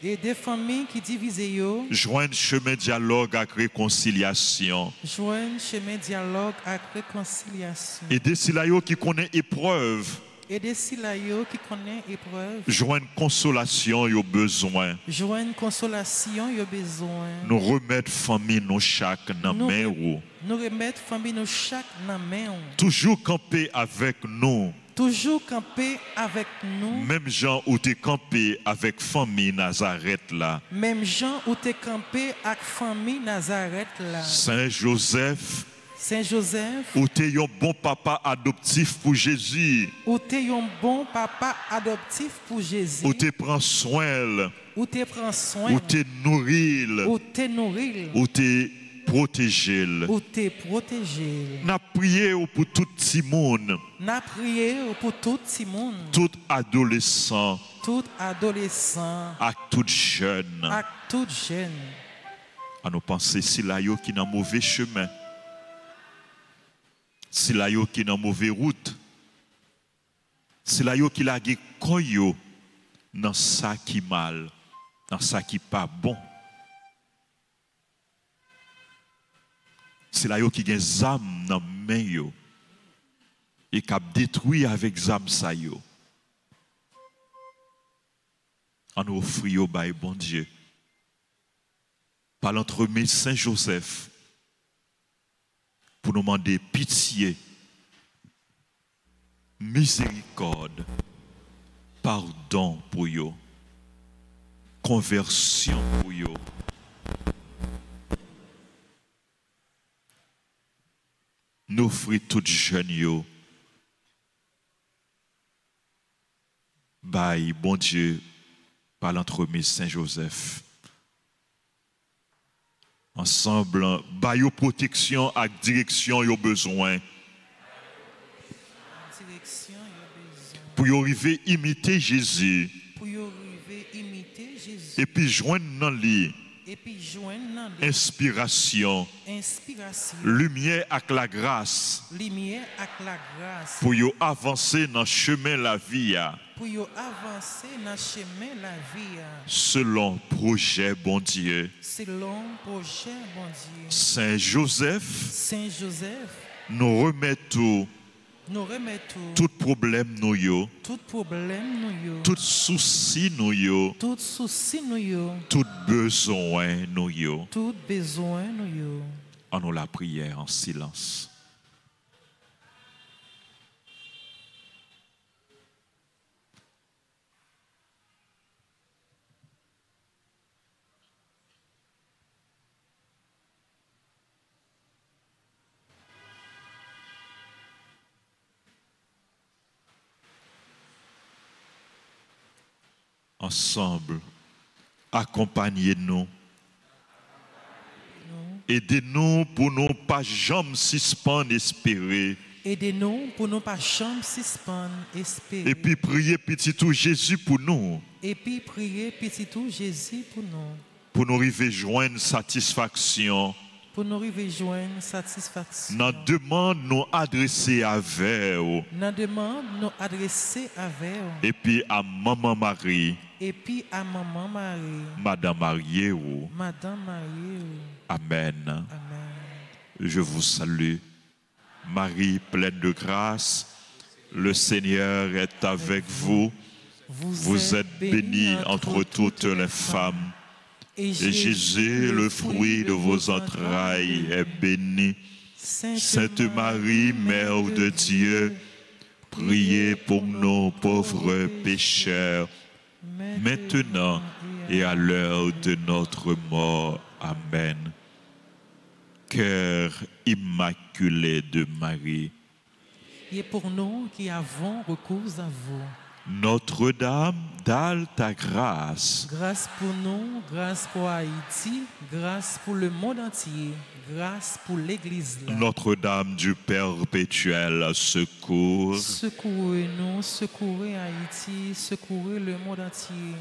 Et des familles qui divisent yo. Joindre chemin dialogue avec réconciliation. Joindre chemin dialogue avec réconciliation. Et des silayo qui connaît épreuve. Et des silayo qui connaît épreuve. Joindre consolation yo besoin. Joindre consolation yo besoin. Nous remettre famille nous chaque dans main ou. Nous remettre famille nous chaque dans main ou. Toujours camper avec nous. Toujours camper avec nous. Même Jean où t'es campé avec famille Nazareth là. Même Jean où t'es campé avec famille Nazareth là. Saint-Joseph. Saint-Joseph. Où t'es un bon papa adoptif pour Jésus. Où t'es un bon papa adoptif pour Jésus. Où t'es prend soin. Où t'es prend soin. Où t'es nourri. Où t'es nourri. Où t'es protégé. Où t'es protégé. N'a prié pour tout petit monde. N'a prié pour tout petit monde. Tout adolescent. Tout adolescent. À tout jeune. À tout jeune. À nous penser si la yo qui dans mauvais chemin. Si la yo qui dans mauvaise route. Si la yo qui la ge koyo dans ça qui mal, dans ça qui pas bon. C'est là qui gen zam dans main yo et qui détruit avec zam sa yo. On nous offre yo bay bon Dieu. Par l'entremise Saint-Joseph pour nous demander pitié, miséricorde, pardon pour yo. conversion pour eux. Nous offrons toutes jeunes yo. Bye, bon Dieu, par l'entremise Saint-Joseph. Ensemble, bye yo protection et direction yo besoin. Pour y arriver à imiter Jésus. Et puis joindre dans lui. Inspiration. Lumière avec la grâce. Pour y avancer dans le chemin la vie. Selon projet bon Dieu. Saint Joseph. Nous remettons tout problème nous yo, tout souci nous yo, tout besoin nous yo. En nous la prière en silence. Ensemble, accompagnez-nous. Aidez-nous pour nous pas jamais suspendre espérer. Aidez-nous pour nous pas jamais suspendre espérer. Et puis priez petit tout Jésus pour nous. Et puis priez petit tout Jésus pour nous. Pour nous arriver joindre satisfaction. Pour nous rejoindre satisfaction. Nous demande nous adresser avec vous. Nous demande nous adresser avec vous. Et puis à Maman Marie. Et puis à Maman Marie. Madame Marie. Madame Marie. Amen. Amen. Je vous salue. Marie pleine de grâce, le Seigneur est avec vous. Vous êtes bénie entre toutes les femmes. Et Jésus, le fruit de vos entrailles, est béni. Sainte Marie, Mère de Dieu, priez pour nos pauvres pécheurs, maintenant et à l'heure de notre mort. Amen. Cœur immaculé de Marie. Et pour nous qui avons recours à vous. Notre-Dame d'Alta Grâce. Grâce pour nous, grâce pour Haïti, grâce pour le monde entier, grâce pour l'Église. Notre-Dame du Perpétuel secours. Secourez-nous, secourez Haïti, secourez le monde entier.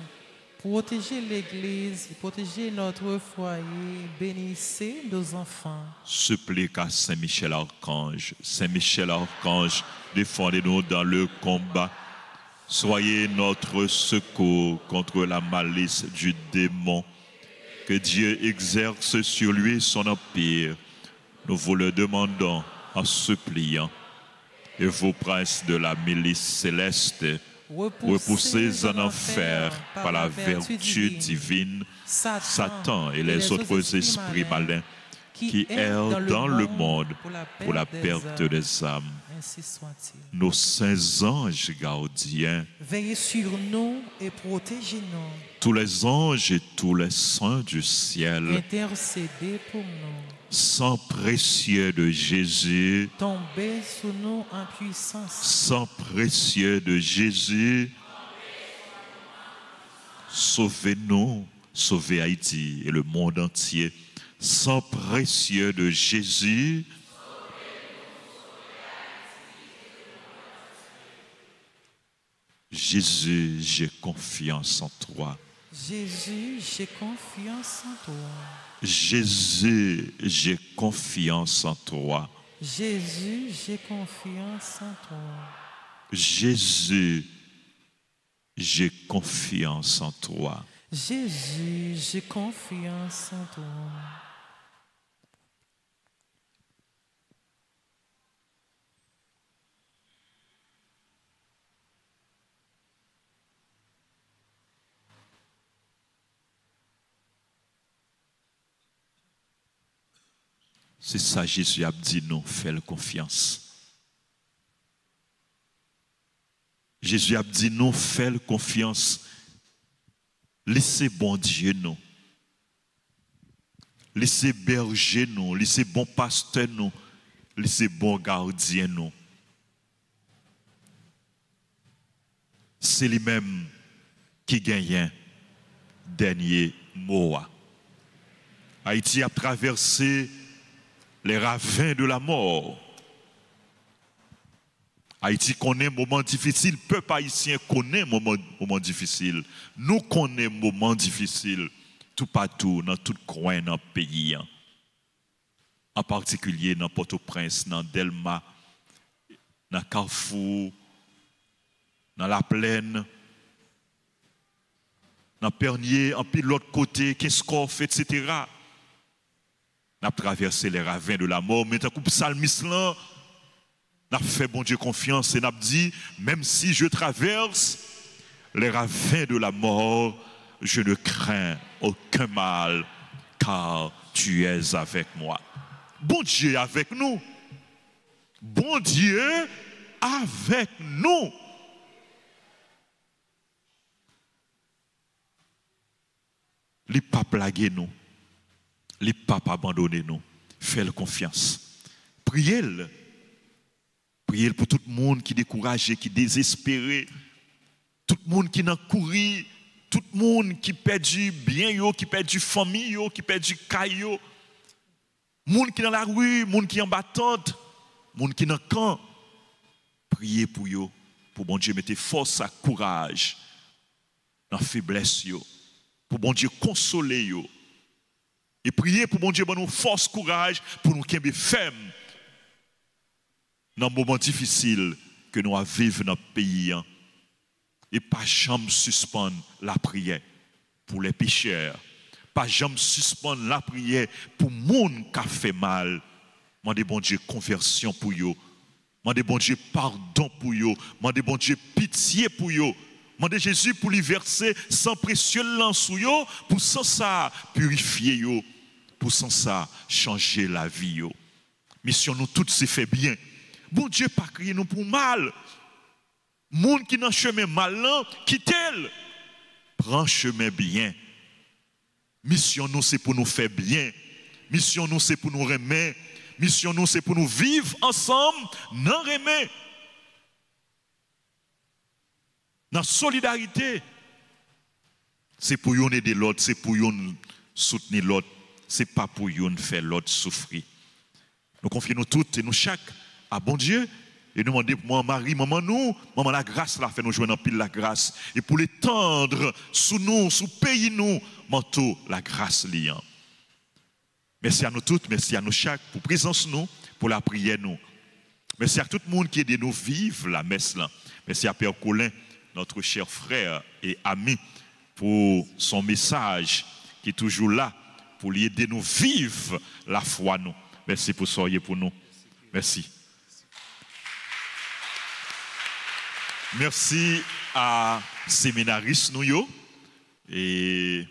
Protégez l'Église, protégez notre foyer, bénissez nos enfants. Supplique à Saint-Michel Archange. Saint-Michel Archange, défendez-nous dans le combat. Soyez notre secours contre la malice du démon. Que Dieu exerce sur lui son empire. Nous vous le demandons en suppliant. Et vous, princes de la milice céleste, repoussés en enfer par la vertu divine, Satan et les autres esprits malins qui errent dans le monde pour la perte des âmes. Nos saints anges gardiens, veillez sur nous et protégez-nous. Tous les anges et tous les saints du ciel, intercédez pour nous. Sang précieux de Jésus, tombez sur nous en puissance. Sang précieux de Jésus, sauvez-nous, sauvez Haïti et le monde entier. Sang précieux de Jésus, Jésus, j'ai confiance en toi. Jésus, j'ai confiance en toi. Jésus, j'ai confiance en toi. Jésus, j'ai confiance en toi. Jésus, j'ai confiance en toi. Jésus, j'ai confiance en toi. C'est ça, Jésus a dit nous, fais confiance. Jésus a dit nous, fais confiance. Laissez bon Dieu nous. Laissez berger nous. Laissez bon pasteur nous. Laissez bon gardien nous. C'est lui-même qui gagne dernier mot. Haïti a traversé les ravins de la mort. Haïti connaît un moment difficile. Peuple haïtien connaît un moment difficile. Nous connaissons un moment difficile tout partout, dans tout coin dans le pays. En particulier dans Port-au-Prince, dans Delma, dans Carrefour, dans la Plaine, dans Pernier, en pile l'autre côté, Kescoff, etc. On a traversé les ravins de la mort. Mais tant que psalmiste là, on a fait bon Dieu confiance et on a dit, même si je traverse les ravins de la mort, je ne crains aucun mal, car tu es avec moi. Bon Dieu avec nous. Bon Dieu avec nous. Les papes blaguer nous. Les papes abandonner nous. Faites confiance. Priez-le. Priez pour tout le monde qui est découragé, qui est désespéré. Tout le monde qui n'a couru. Tout le monde qui perd du bien, qui perd du famille, qui perd du caillou. Monde qui est dans la rue, monde qui est en battante, monde qui est dans le camp. Priez pour eux. Pour bon Dieu mettre force et courage dans la faiblesse. Pour bon Dieu consoler yo. Et prier pour bon Dieu nous force courage pour nous qu'aimer ferme dans le moment difficile que nous vivons dans le pays. Et pas jamais suspendre la prière pour les pécheurs. Pas jamais suspendre la prière pour les gens qui ont fait mal. Mandez bon Dieu conversion pour eux. Mandez bon Dieu pardon pour eux. Mandez bon Dieu pitié pour eux. Mandez Jésus pour lui verser sans précieux lance sur eux, pour sans ça purifier eux, pour sans ça changer la vie eux. Mission nous toutes c'est fait bien. Bon Dieu pas crier nous pour mal. Monde qui dans chemin malin, quittez-le. Prends chemin bien. Mission nous c'est pour nous faire bien. Mission nous c'est pour nous remettre. Mission nous c'est pour nous vivre ensemble, non remettre. Dans solidarité, c'est pour nous aider l'autre, c'est pour nous soutenir l'autre, c'est pas pour nous faire l'autre souffrir. Nous confions nous toutes et nous chaque à bon Dieu et nous demandons pour moi, Marie, maman nous, maman la grâce la fait nous jouer dans pile la grâce et pour l'étendre sous nous, sous pays nous, manteau la grâce liant. Merci à nous toutes, merci à nous chaque pour présence nous, pour la prière nous. Merci à tout le monde qui aide nous vivre la messe là. Merci à Père Colin, notre cher frère et ami, pour son message qui est toujours là, pour lui aider nous vivre la foi nous. Merci pour soyez pour nous. Merci. Merci à séminaristes nous et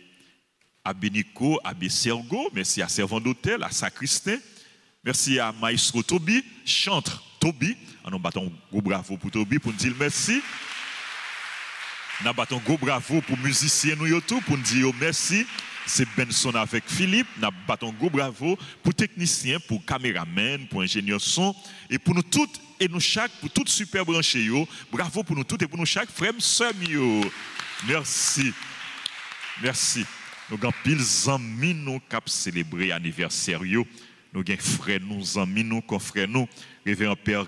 à Benico, à Bessergo, merci à servant d'hôtel, à Sacristain, merci à Maestro Toby, chantre Toby, nous battons gros bravo pour Toby pour nous dire merci. Nous battons gros bravo pour musiciens nous tout pour nous dire merci. C'est Benson avec Philippe. Nous battons gros bravo pour techniciens, pour caméramen, pour ingénieurs son et pour nous toutes et nous chaque pour toutes super branchés yo. Bravo pour nous toutes et pour nous chaque frère sœur yo. Merci. Merci. Nous avons pile amis nous cap célébrer anniversaire yo. Nous avons frères nous amis nous confrères nous révérend père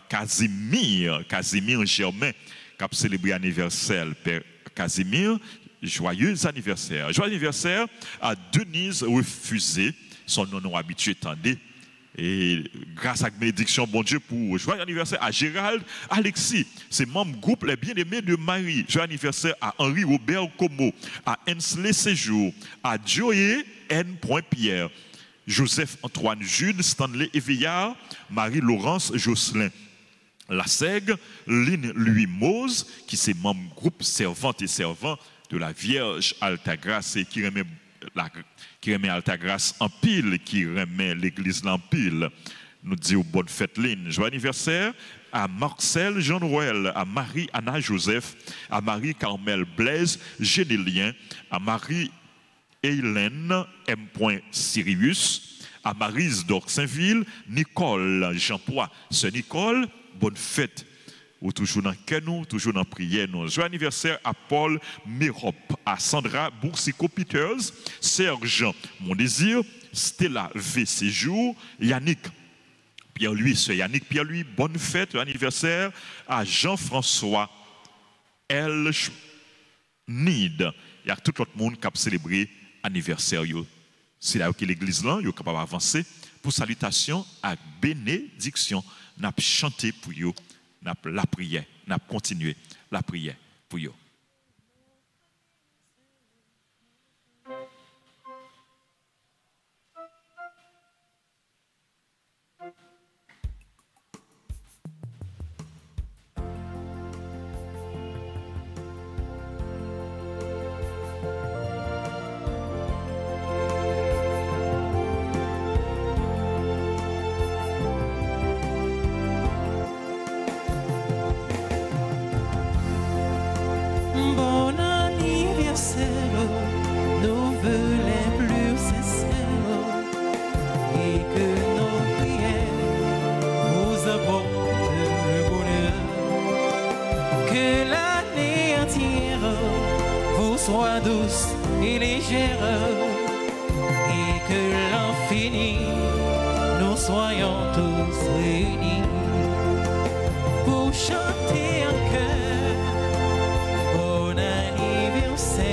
Casimir Germain cap célébrer anniversaire père Casimir. Joyeux anniversaire. Joyeux anniversaire à Denise Refusé, son nom habitué, tendez. Et grâce à la bénédiction, bon Dieu, pour joyeux anniversaire à Gérald Alexis, c'est membre groupe Les Bien-Aimés de Marie. Joyeux anniversaire à Henri Robert Como, à Hensley Séjour, à Joye N. Pierre, Joseph Antoine Jude, Stanley Éveillard, Marie-Laurence Jocelyn. La Sègue, Lynn Louis Mose, qui c'est membre groupe servante et servant de la Vierge Altagrace et qui remet Altagrace en pile, qui remet l'église en pile. Nous disons bonne fête Lynn. Joyeux anniversaire à Marcel Jean-Noël, à Marie-Anna Joseph, à Marie-Carmel Blaise Génélien, à Marie-Hélène M. Sirius, à Marise d'Orsainville, Nicole Jean-Poix, c'est Nicole, bonne fête. Ou toujours dans nous, toujours dans prière. Joyeux anniversaire à Paul Mérop, à Sandra Boursicot-Peters, Serge Mon Désir, Stella V. Séjour, Yannick Pierre-Louis, c'est Yannick Pierre-Louis, bonne fête, anniversaire à Jean-François L. Nid. Il y a tout l'autre monde qui a célébré l'anniversaire. C'est là que l'église là, est capable d'avancer pour salutation et bénédiction. N'a chanté pour vous. La prière, n'a continué la prière pour vous. Sois douce et légère, et que l'infini, nous soyons tous réunis pour chanter un cœur. Bon anniversaire,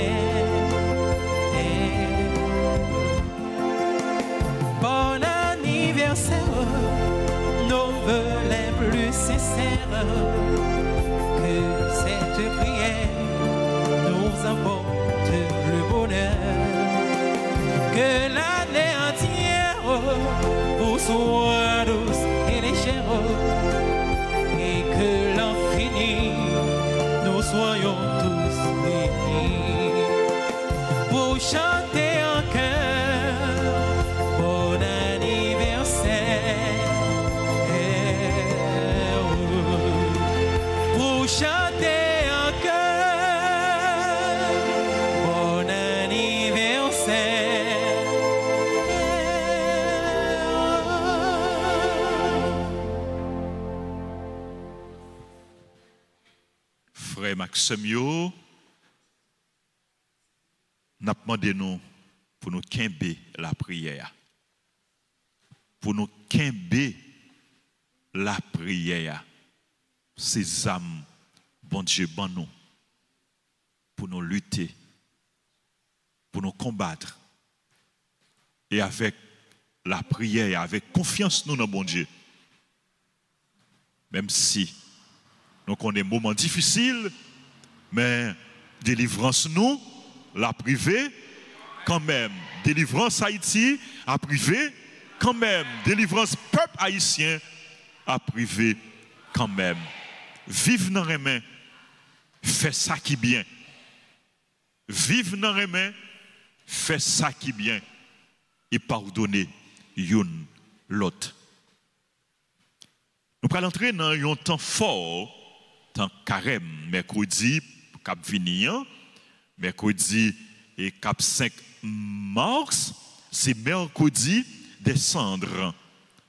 bon anniversaire, nos vœux les plus sincères, que cette prière nous apporte le bonheur, que l'année entière vous soit douce et légère, et que l'infini, nous soyons tous réunis pour chanter en chœur. Bon anniversaire, pour chanter. Maxime, nous demandé nous pour nous quimber la prière. Pour nous quimber la prière. Ces âmes, bon Dieu, bon nous. Pour nous lutter. Pour nous combattre. Et avec la prière, avec confiance, nous, dans bon Dieu. Même si nous connaissons des moments difficiles, mais délivrance nous, la privée, quand même. Délivrance Haïti, à privé, quand même. Délivrance peuple haïtien, à privé, quand même. Vive dans les mains, fais ça qui bien. Vive dans les mains, fais ça qui bien. Et pardonnez une l'autre. Nous allons entrer dans un temps fort, temps carême, mercredi, cap venir, mercredi et cap 5 mars, c'est mercredi des cendres.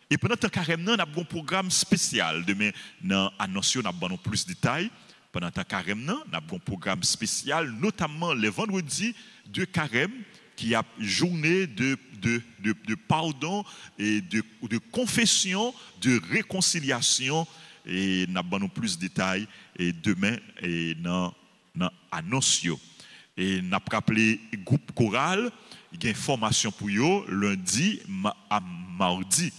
Et pendant temps carême, nous avons un programme spécial. Demain, nous annonçons plus de détails. Pendant temps carême, nous avons un programme spécial, notamment les vendredis de carême, qui a journée de pardon et de confession, de réconciliation. Et nous avons plus de détails. Et demain, nous annonçons. Et nous avons rappelé le groupe choral. Il y a une formation pour eux lundi à mardi.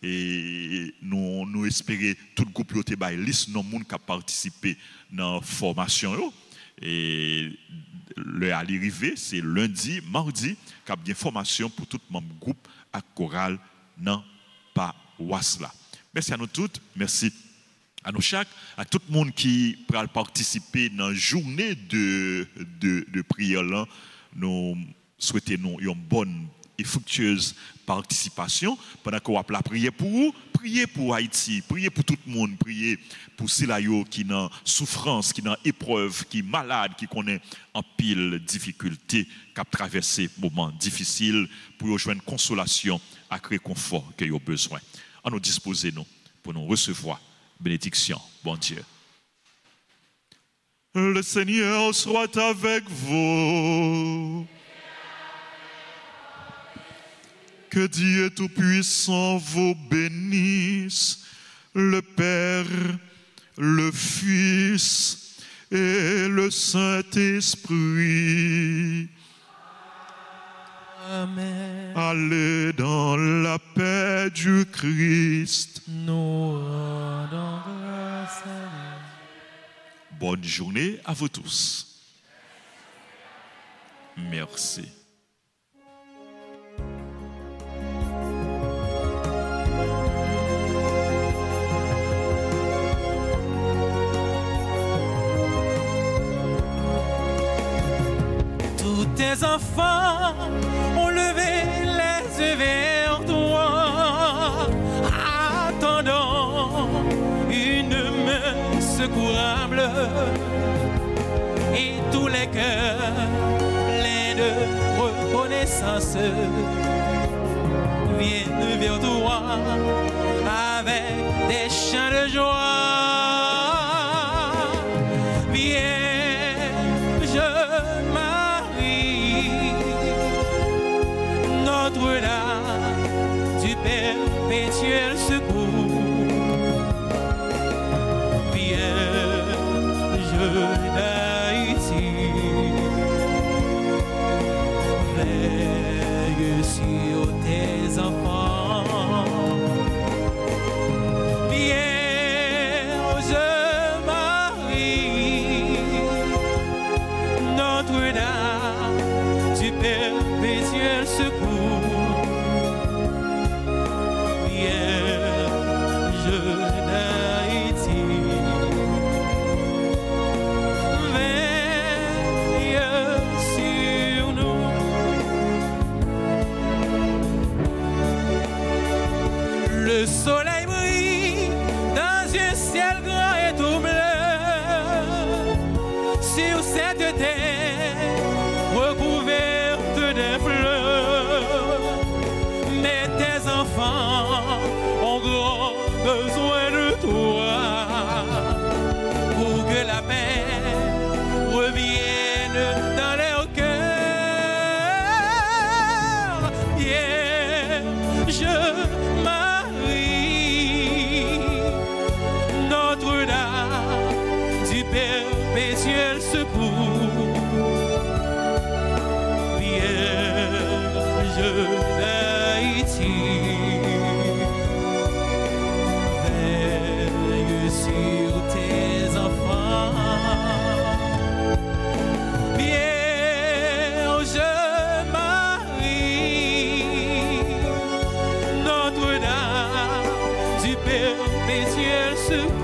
Et nous espérons tout le groupe ait une liste de monde qui a participé dans la formation. Et le à l'arrivée, c'est lundi, mardi, qui a une formation pour tout le membre groupe à choral dans paroisse là. Merci à nous toutes, merci à nous chaque, à tout le monde qui va participer dans la journée de prière là. Nous souhaitons une bonne et fructueuse participation. Pendant qu'on va prier pour vous, priez pour Haïti, priez pour tout le monde, priez pour Silayo qui est en souffrance, qui est en épreuve, qui est malade, qui connaît en pile difficulté, qui a traversé moments difficiles pour rejoindre consolation et réconfort que vous avez besoin. À nous disposer nous pour nous recevoir bénédiction, bon Dieu. Le Seigneur soit avec vous. Que Dieu Tout-Puissant vous bénisse, le Père, le Fils et le Saint-Esprit. Amen. Allez dans la paix du Christ. Nous rendons grâce à Dieu. Bonne journée à vous tous. Merci. Tous tes enfants ont levé les yeux vers toi, attendant une main secourable, et tous les cœurs pleins de reconnaissance viennent vers toi avec des chants de joie. Vierge Marie, Notre-Dame du perpétuel secours, Vierge d'Haïti, veille sur tes enfants. Vierge Marie, Notre-Dame du perpétuel secours, Vierge d'Haïti, veille sur nous. Le soleil brille dans un ciel grand et tout bleu, sur cette terre recouverte de fleurs. Mais tes enfants ont grand besoin de toi pour que la paix revienne dans leur cœur. Vierge Marie, Notre-Dame du perpétuel secours, Vierge d'Haïti, veille sur tes enfants. Vierge Marie, Notre-Dame du perpétuel secours,